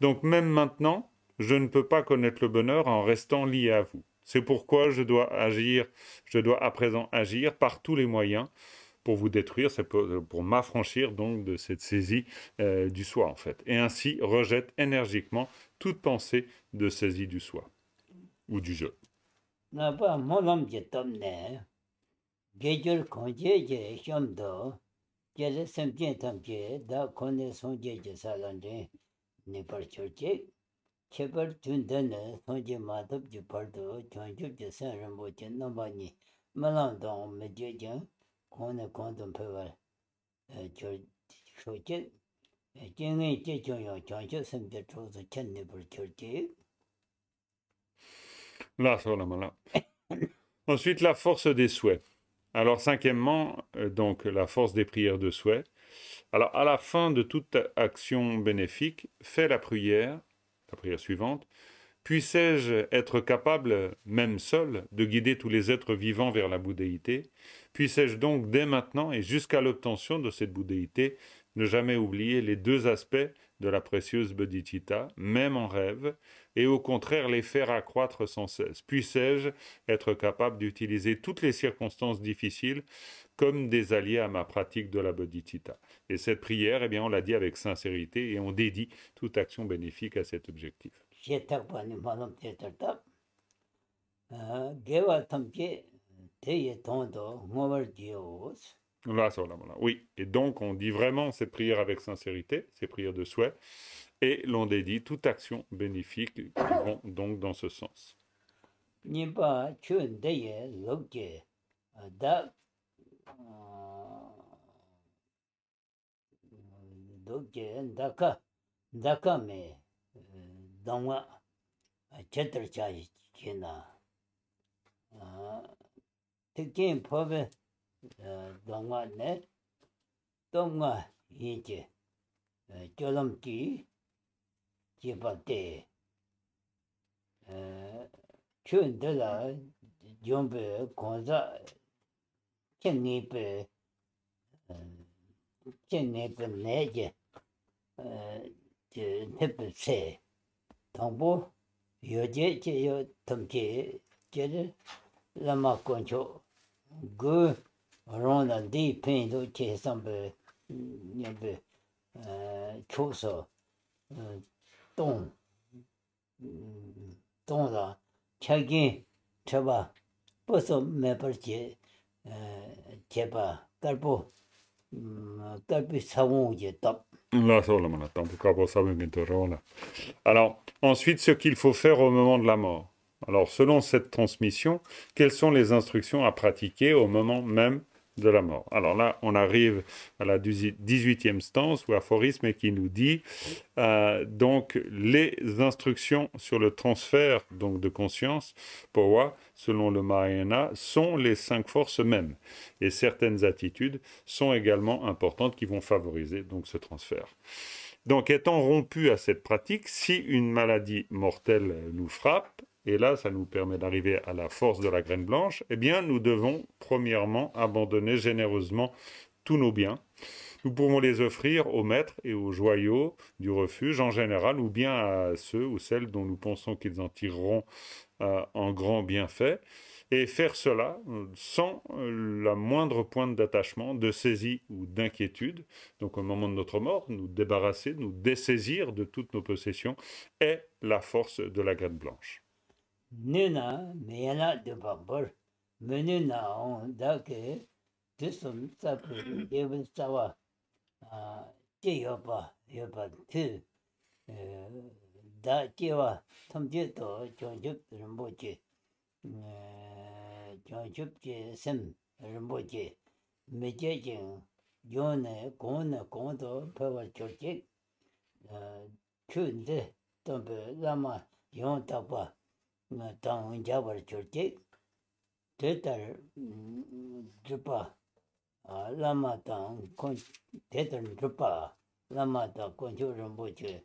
B: Donc même maintenant, je ne peux pas connaître le bonheur en restant lié à vous. C'est pourquoi je dois à présent agir par tous les moyens pour vous détruire, c'est pour m'affranchir donc de cette saisie du soi en fait. Et ainsi rejette énergiquement toute pensée de saisie du soi ou du je.
A: 나봐 몰람게 덤네 계절 konjeje 시험도 계절 semje tamje 다 konne sonjeje 살란데 네벌철제 개발 둔데네 sonje 마답지 벌도 전주제 사람보지 넘바니 말랑도 메제je konne kon동 페발 저 소제 쟁의 제정요 전주 semje tro서 천네 벌철제
B: Là, sur la main là. Ensuite, la force des souhaits. Alors, cinquièmement, donc la force des prières de souhait. Alors, à la fin de toute action bénéfique, fais la prière suivante. Puissais-je être capable, même seul, de guider tous les êtres vivants vers la bouddhéité? Puissais-je donc, dès maintenant et jusqu'à l'obtention de cette bouddhéité, ne jamais oublier les deux aspects de la précieuse bodhicitta, même en rêve, et au contraire les faire accroître sans cesse? Puissais-je être capable d'utiliser toutes les circonstances difficiles comme des alliés à ma pratique de la bodhicitta? Et cette prière, eh bien, on l'a dit avec sincérité et on dédie toute action bénéfique à cet objectif.
A: 시탁반이 말음 때들다 개와 탐게 대에 돈도 뭐를 지어스
B: Là, sur la main là. Oui, et donc on dit vraiment ces prières avec sincérité, ces prières de souhait, et l'on dédie toute action bénéfique qui vont donc dans ce sens.
A: 니바 춘 대에 럭게 다 럭게 다카메 동화 제대로 잘 지나 특히 법에 동화네 동화 이제 결혼기 제발때 춘들아 용배 공사 kennipe neje tepe se tongbo yoje je yo tamje je lama koncho gu rona di pen do che sambe nyebe choso dong dong la chagin chaba poso meperje 제바 깔보 깔비 사공제 답
B: Là, sur la main là. Tant pour ça, mais là. Alors, ensuite, ce qu'il faut faire au moment de la mort. Alors, selon cette transmission, quelles sont les instructions à pratiquer au moment même de la mort? Alors là, on arrive à la 18e stance ou aphorisme qui nous dit donc les instructions sur le transfert donc de conscience, Powa, selon le Mahayana, sont les 5 forces mêmes. Et certaines attitudes sont également importantes qui vont favoriser donc ce transfert. Donc, étant rompu à cette pratique, si une maladie mortelle nous frappe, et là, ça nous permet d'arriver à la force de la graine blanche, eh bien, nous devons premièrement abandonner généreusement tous nos biens. Nous pouvons les offrir aux maîtres et aux joyaux du refuge en général, ou bien à ceux ou celles dont nous pensons qu'ils en tireront un grand bienfait, et faire cela sans la moindre pointe d'attachement, de saisie ou d'inquiétude. Donc au moment de notre mort, nous débarrasser, nous dessaisir de toutes nos possessions est la force de la graine blanche.
A: Nuna mena de babor menuna on dake tisum sapu even sawa yoba tu da jewa tamje to jonjup rimboje jonjup je sem rimboje mejejin yone gone gondo power church chunde tombe lama yon tapa tang jabar church tetar drupa lama tang kon tetar drupa lama da koncho rinpoche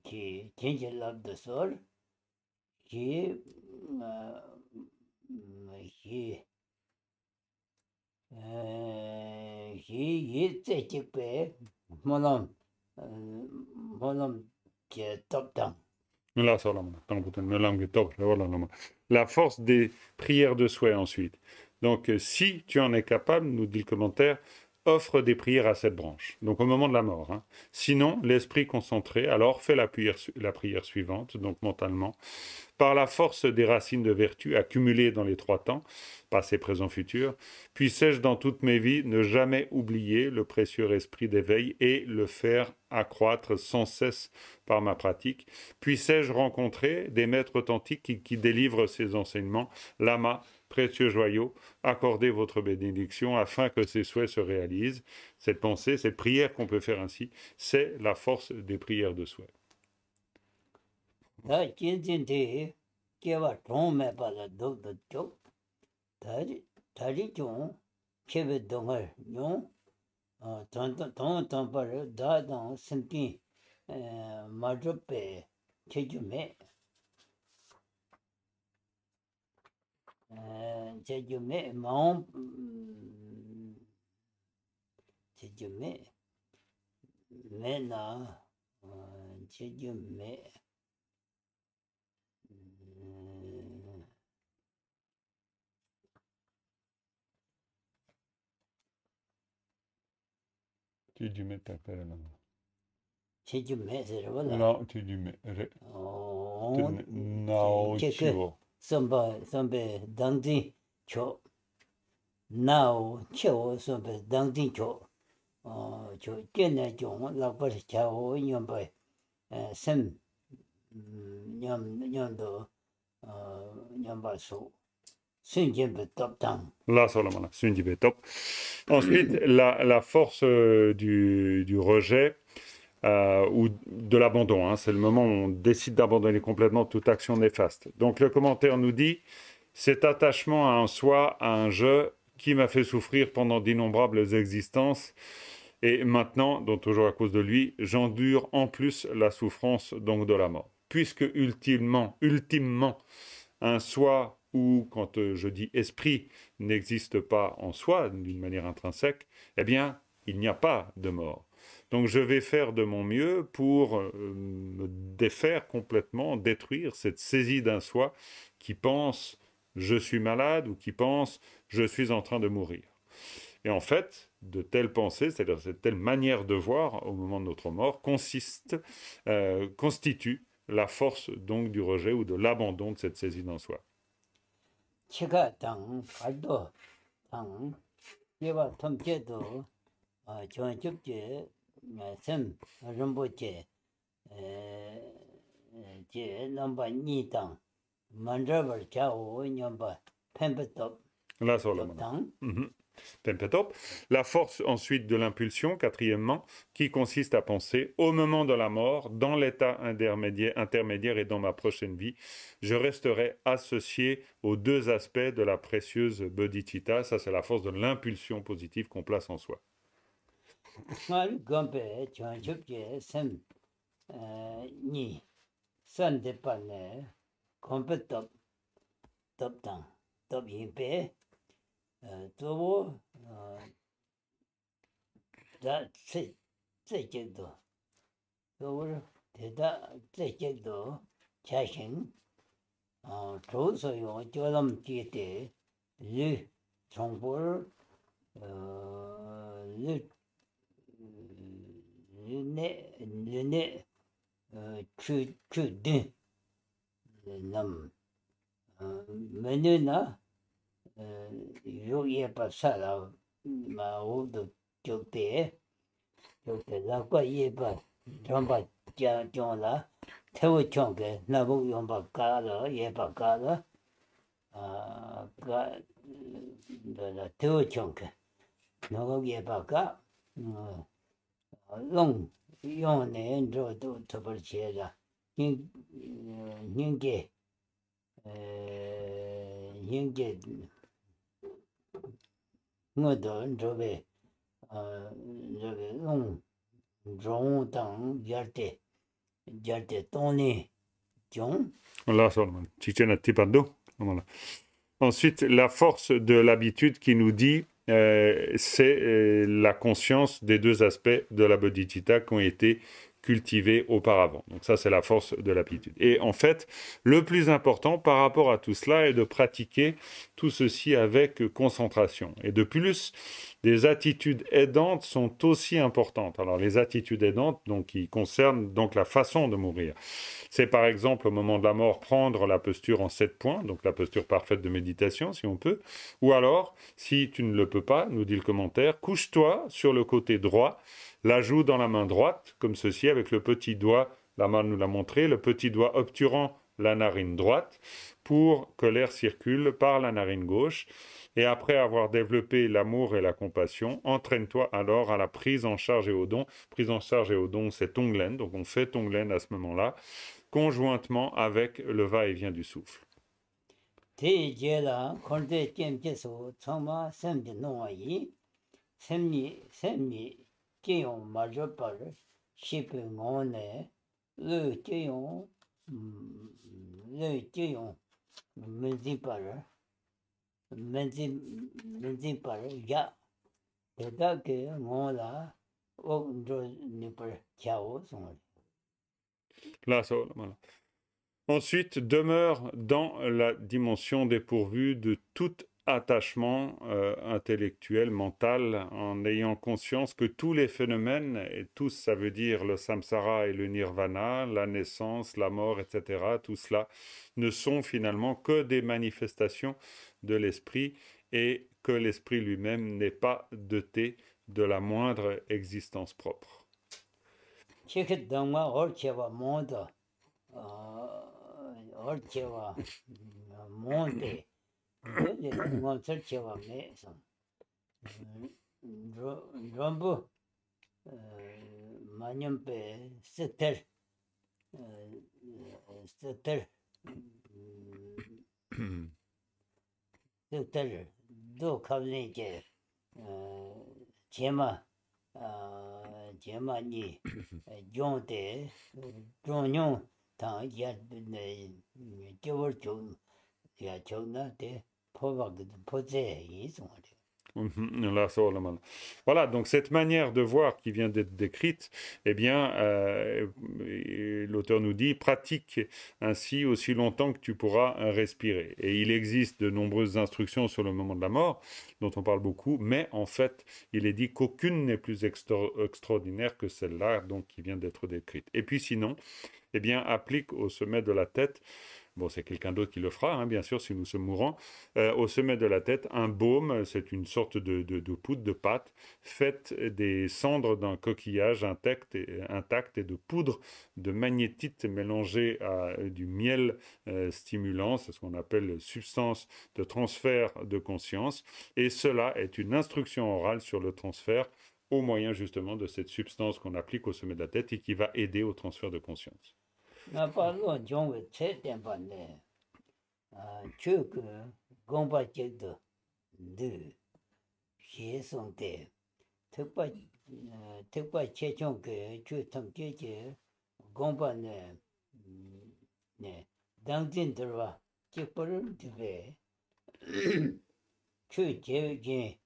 A: ki tenche labda sor ki ki yi tse chikpe molam molam ke top tang.
B: Là, ça, là, la force des prières de souhait ensuite. Donc, si tu en es capable, nous dit le commentaire, offre des prières à cette branche. Donc, au moment de la mort. Hein. Sinon, l'esprit concentré, alors fais la prière suivante, donc mentalement. Par la force des racines de vertu accumulées dans les trois temps, passé, présent, futur, puissais-je dans toutes mes vies ne jamais oublier le précieux esprit d'éveil et le faire accroître sans cesse par ma pratique. Puissais-je rencontrer des maîtres authentiques qui délivrent ces enseignements, lama, précieux joyaux, accordez votre bénédiction afin que ces souhaits se réalisent. Cette pensée, cette prière qu'on peut faire ainsi, c'est la force des prières de souhait.
A: 다 진진데 개와 좀에 받아 도도 쪽 다리 좀 개베 동을 용 돈 벌 다당 신기 마저페 제주메 제주메 마음 제주메 메나 제주메
B: Tu dis mais t'appelles là.
A: 제주메 세르발라
B: Non, tu dis mais non,
A: 선배 당진 초 나오 초 선배 당진 초 깨내 좀 라버스 자오 년배 샘 년도 년바수 순진배 답당
B: Là, Solomon, top. Ensuite, la force du rejet ou de l'abandon. Hein, c'est le moment où on décide d'abandonner complètement toute action néfaste. Donc, le commentaire nous dit cet attachement à un soi, à un je, qui m'a fait souffrir pendant d'innombrables existences. Et maintenant, donc toujours à cause de lui, j'endure en plus la souffrance donc de la mort. Puisque ultimement, un soi ou quand je dis esprit n'existe pas en soi d'une manière intrinsèque, eh bien, il n'y a pas de mort. Donc je vais faire de mon mieux pour me défaire complètement, détruire cette saisie d'un soi qui pense je suis malade ou qui pense je suis en train de mourir. Et en fait, de telles pensées, c'est-à-dire cette telle manière de voir au moment de notre mort, constitue la force donc du rejet ou de l'abandon de cette saisie d'un soi.
A: 치가 당 발도 당 예와 텀제도 전접제 샘 럼보제 제 넘버 2당 만저버 자오 넘버 펜베톱
B: Là, sur le moment. Pempetop. La force ensuite de l'impulsion, quatrièmement, qui consiste à penser au moment de la mort, dans l'état intermédiaire et dans ma prochaine vie, je resterai associé aux deux aspects de la précieuse bodhicitta. Ça, c'est la force de l'impulsion positive qu'on place en soi.
A: 또 다 제제도 또 대다 제제도 자신 조서요 저럼 뒤에 리 정보를 네 추추든 남 메뉴나 요예 pasada 마오도 쪽대 라고 예바 좀바 장라 태워 총게 나보 용바 가라 예바 가라 가 태워 총게 나고 예바가 롱 용네 저도 더벌치라 닝게 닝게 ngồi đó rồi về rong tang yarte toni jong.
B: Là, Solomon. Voilà. Ensuite, la force de l'habitude qui nous dit, c'est la conscience des deux aspects de la bodhicitta qui ont été cultivés auparavant. Donc ça, c'est la force de l'habitude. Et en fait, le plus important par rapport à tout cela est de pratiquer tout ceci avec concentration. Et de plus, des attitudes aidantes sont aussi importantes. Alors les attitudes aidantes, donc, qui concernent donc la façon de mourir. C'est par exemple au moment de la mort prendre la posture en 7 points, donc la posture parfaite de méditation si on peut, ou alors, si tu ne le peux pas, nous dit le commentaire, couche-toi sur le côté droit, la joue dans la main droite, comme ceci, avec le petit doigt, la main nous l'a montré, le petit doigt obturant la narine droite, pour que l'air circule par la narine gauche. Et après avoir développé l'amour et la compassion, entraîne-toi alors à la prise en charge et au don. Prise en charge et au don, c'est Tonglen, donc on fait Tonglen à ce moment-là, conjointement avec le va-et-vient du souffle. Là, ça, voilà. Ensuite, demeure dans la dimension dépourvue de tout attachement intellectuel, mental, en ayant conscience que tous les phénomènes, et tous, ça veut dire le samsara et le nirvana, la naissance, la mort, etc., tout cela ne sont finalement que des manifestations de l'esprit et que l'esprit lui-même n'est pas doté de la moindre existence propre.
A: Monte Rambo Manyampe Setter Do Kavlinke Chema Ni Jonte Jonyon Tang Yat Jawar Chon Ya Chona de Povak Poze Yisong.
B: Voilà, donc cette manière de voir qui vient d'être décrite, eh bien, l'auteur nous dit, pratique ainsi aussi longtemps que tu pourras respirer. Et il existe de nombreuses instructions sur le moment de la mort, dont on parle beaucoup, mais en fait, il est dit qu'aucune n'est plus extraordinaire que celle-là, donc qui vient d'être décrite. Et puis sinon, eh bien, applique au sommet de la tête. Bon, c'est quelqu'un d'autre qui le fera, hein, bien sûr, si nous sommes mourants. Au sommet de la tête, un baume, c'est une sorte de poudre de pâte, faite des cendres d'un coquillage intact et de poudre de magnétite mélangée à du miel stimulant, c'est ce qu'on appelle substance de transfert de conscience. Et cela est une instruction orale sur le transfert au moyen justement de cette substance qu'on applique au sommet de la tête et qui va aider au transfert de conscience.
A: Na pa lo jong we che ten pa ne chu ke gong pa che de xie song de te pa che chong ke chu tam che gong pa ne dang jin de ba che pa de ve chu che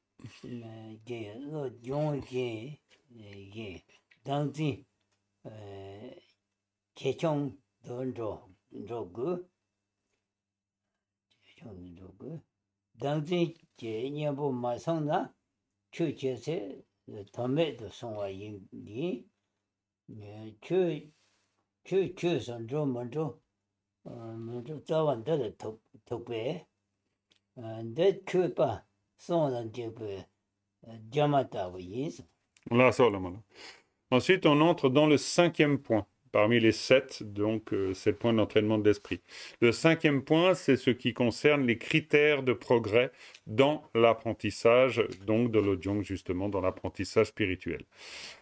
A: lo jong dang jin 개청 당시 제년부 마성나 추제세 담에도 송화인이 추선 좀 먼저 자원들 독배 내 추바 송은 제배 자마다고 있어.
B: Ensuite, on entre dans le 5e point. Parmi les 7, donc 7 points d'entraînement de l'esprit. Le 5e point, c'est ce qui concerne les critères de progrès dans l'apprentissage, donc de l'Ojong, justement, dans l'apprentissage spirituel.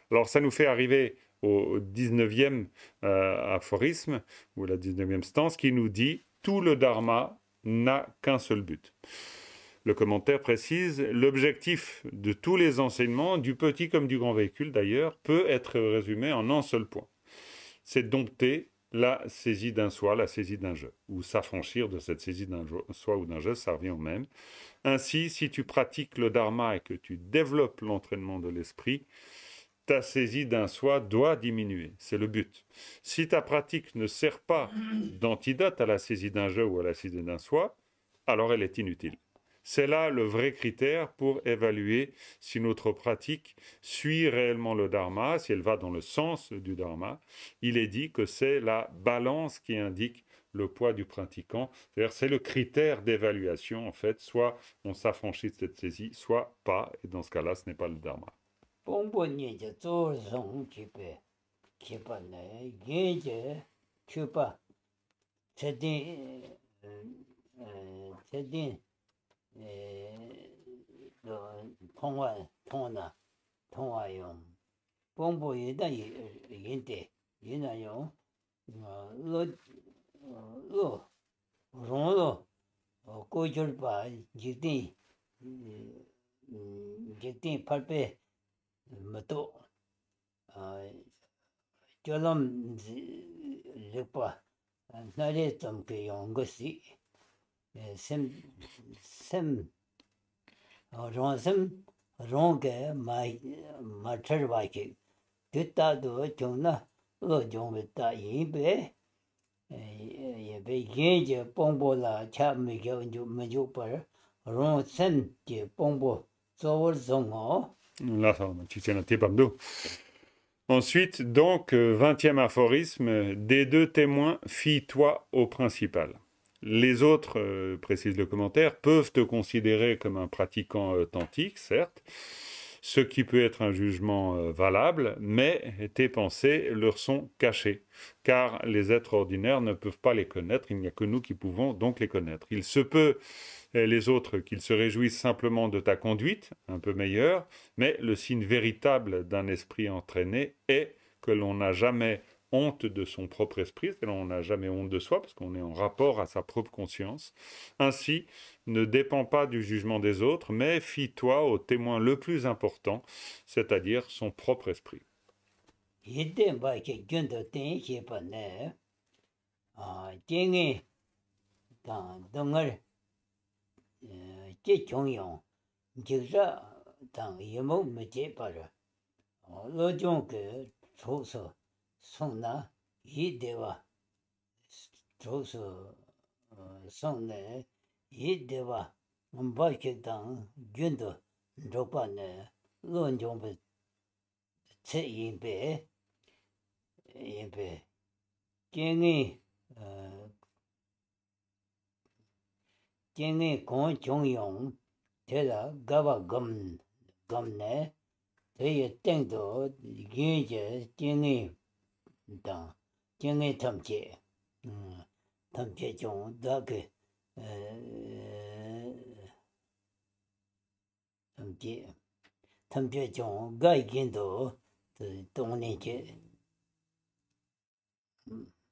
B: Alors, ça nous fait arriver au 19e aphorisme, ou la 19e stance, qui nous dit « Tout le dharma n'a qu'un seul but ». Le commentaire précise, l'objectif de tous les enseignements, du petit comme du grand véhicule d'ailleurs, peut être résumé en un seul point. C'est dompter la saisie d'un soi, la saisie d'un je, ou s'affranchir de cette saisie d'un soi ou d'un je, ça revient au même. Ainsi, si tu pratiques le dharma et que tu développes l'entraînement de l'esprit, ta saisie d'un soi doit diminuer. C'est le but. Si ta pratique ne sert pas d'antidote à la saisie d'un je ou à la saisie d'un soi, alors elle est inutile. C'est là le vrai critère pour évaluer si notre pratique suit réellement le dharma, si elle va dans le sens du dharma. Il est dit que c'est la balance qui indique le poids du pratiquant. C'est-à-dire c'est le critère d'évaluation, en fait. Soit on s'affranchit de cette saisie, soit pas. Et dans ce cas-là, ce n'est pas le dharma.
A: 봉본이제 조성 집에 기반에 이제 주바 제딘 제딘 통화용 봉보에다 인데 이나요 롱로 고절바 지딘 지딘 팔배 뭐또 결혼 르파 나래 좀 그용 것이 샘 롱샘 롱게 마처바기 됐다도 좀나 어종했다 이베 예베 예제 봉보라 참미겨 먼저 롱샘 제 봉보 저월 정어
B: Là, ça, tu tiens la tépamdo. Ensuite, donc, 20e aphorisme, des deux témoins, fie-toi au principal. Les autres, précise le commentaire, peuvent te considérer comme un pratiquant authentique, certes, ce qui peut être un jugement valable, mais tes pensées leur sont cachées, car les êtres ordinaires ne peuvent pas les connaître, il n'y a que nous qui pouvons donc les connaître. Il se peut, les autres, qu'ils se réjouissent simplement de ta conduite, un peu meilleure, mais le signe véritable d'un esprit entraîné est que l'on n'a jamais honte de son propre esprit, c'est-à-dire on n'a jamais honte de soi, parce qu'on est en rapport à sa propre conscience. Ainsi, ne dépend pas du jugement des autres, mais fie-toi au témoin le plus important, c'est-à-dire son propre esprit.
A: 성나 이대와 조서 성내 이대와 음바케당 균도 조반네 은종부 체인배 인배 갱이 갱이 공종용 대다 가바 검네 대에 땡도 이게 갱이 당 갱의 탐제 탐제 좀 다게 탐제 좀 가이긴도 동네제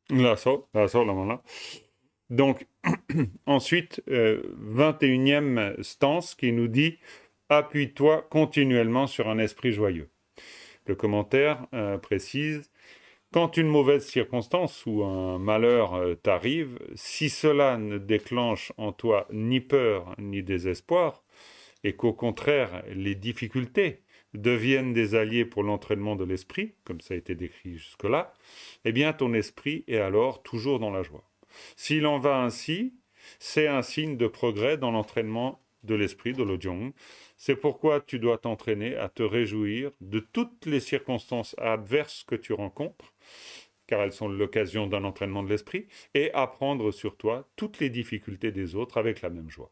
B: Là, ça, là, là. Donc, ensuite, 21e stance qui nous dit « Appuie-toi continuellement sur un esprit joyeux ». Le commentaire précise « Quand une mauvaise circonstance ou un malheur t'arrive, si cela ne déclenche en toi ni peur ni désespoir, et qu'au contraire les difficultés deviennent des alliés pour l'entraînement de l'esprit, comme ça a été décrit jusque-là, eh bien ton esprit est alors toujours dans la joie. S'il en va ainsi, c'est un signe de progrès dans l'entraînement de l'esprit, de l'Ojong. C'est pourquoi tu dois t'entraîner à te réjouir de toutes les circonstances adverses que tu rencontres, car elles sont l'occasion d'un entraînement de l'esprit, et apprendre sur toi toutes les difficultés des autres avec la même joie.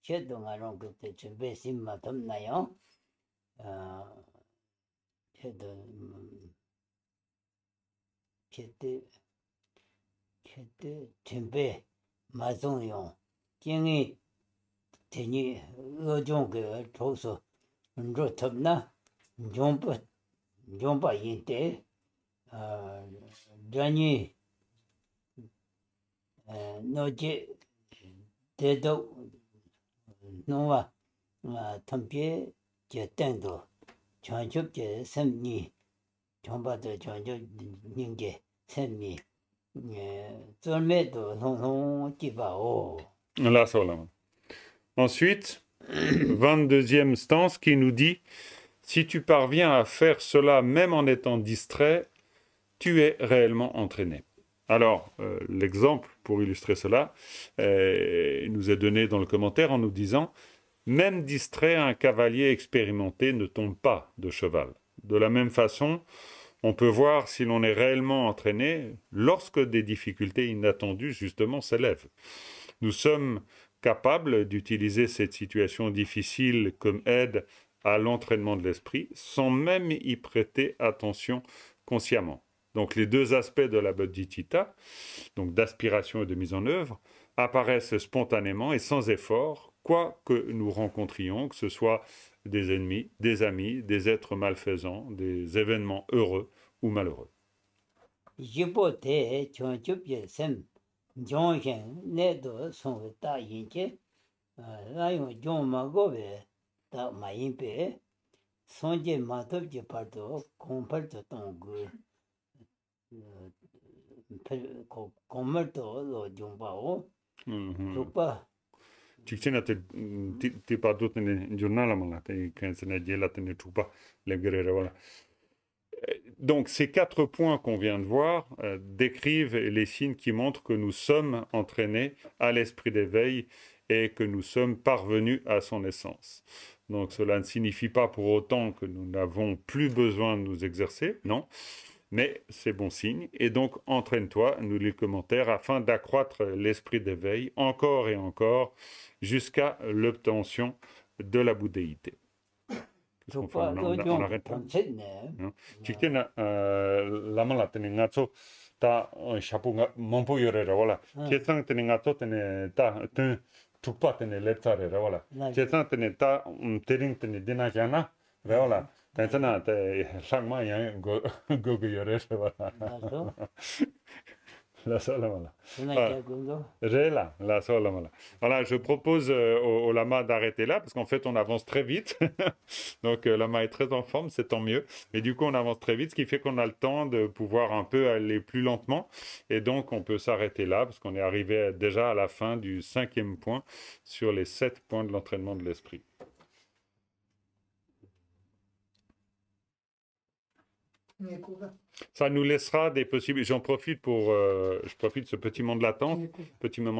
A: 제동아론 그때 준비 심마 덥나요? 제동 kete tempe mazong jingi teni ojong ge toso nro tabna jomba yinte jani noje dedo nowa tampe je tendo chanchup je semni jomba de chanchup ningje semni zorme do long jibao.
B: Là, ça, là. Ensuite, 22e stance qui nous dit, si tu parviens à faire cela même en étant distrait, tu es réellement entraîné. Alors, l'exemple pour illustrer cela nous est donné dans le commentaire en nous disant, même distrait, un cavalier expérimenté ne tombe pas de cheval. De la même façon, on peut voir si l'on est réellement entraîné lorsque des difficultés inattendues, justement, s'élèvent. Nous sommes capables d'utiliser cette situation difficile comme aide à l'entraînement de l'esprit sans même y prêter attention consciemment. Donc les deux aspects de la bodhicitta, donc d'aspiration et de mise en œuvre, apparaissent spontanément et sans effort, quoi que nous rencontrions, que ce soit des ennemis, des amis, des êtres malfaisants, des événements heureux ou malheureux. Donc, ces 4 points qu'on vient de voir décrivent les signes qui montrent que nous sommes entraînés à l'esprit d'éveil et que nous sommes parvenus à son essence. Donc, cela ne signifie pas pour autant que nous n'avons plus besoin de nous exercer, non, mais c'est bon signe. Et donc, entraîne-toi, nous lit le commentaire, afin d'accroître l'esprit d'éveil encore et encore jusqu'à l'obtention de la bouddhéité. On arrête là. Chikena lama la tene ngacho ta chapeau mampo yorera voilà. Chetsang tene ngacho tene ta ten tukpa tene leptare voilà. Chetsang tene ta tering tene dina jana voilà. Tentana te changma yang go yorera voilà. La sola mala. La sola mala. Voilà, je propose au lama d'arrêter là, parce qu'en fait, on avance très vite. Donc, le lama est très en forme, c'est tant mieux. Et du coup, on avance très vite, ce qui fait qu'on a le temps de pouvoir un peu aller plus lentement. Et donc, on peut s'arrêter là, parce qu'on est arrivé déjà à la fin du 5e point sur les 7 points de l'entraînement de l'esprit. Ça nous laissera des possibilités. Je profite de ce petit moment de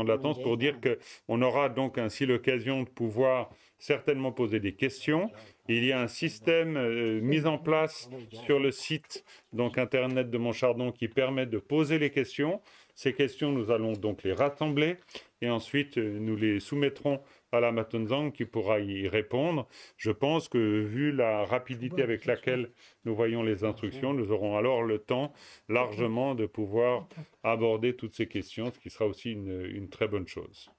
B: latence pour dire qu'on aura donc ainsi l'occasion de pouvoir certainement poser des questions. Il y a un système mis en place sur le site donc internet de Montchardon qui permet de poser les questions. Ces questions, nous allons donc les rassembler et ensuite nous les soumettrons à la Matonzang qui pourra y répondre. Je pense que vu la rapidité avec laquelle nous voyons les instructions, nous aurons alors le temps largement de pouvoir aborder toutes ces questions, ce qui sera aussi une très bonne chose.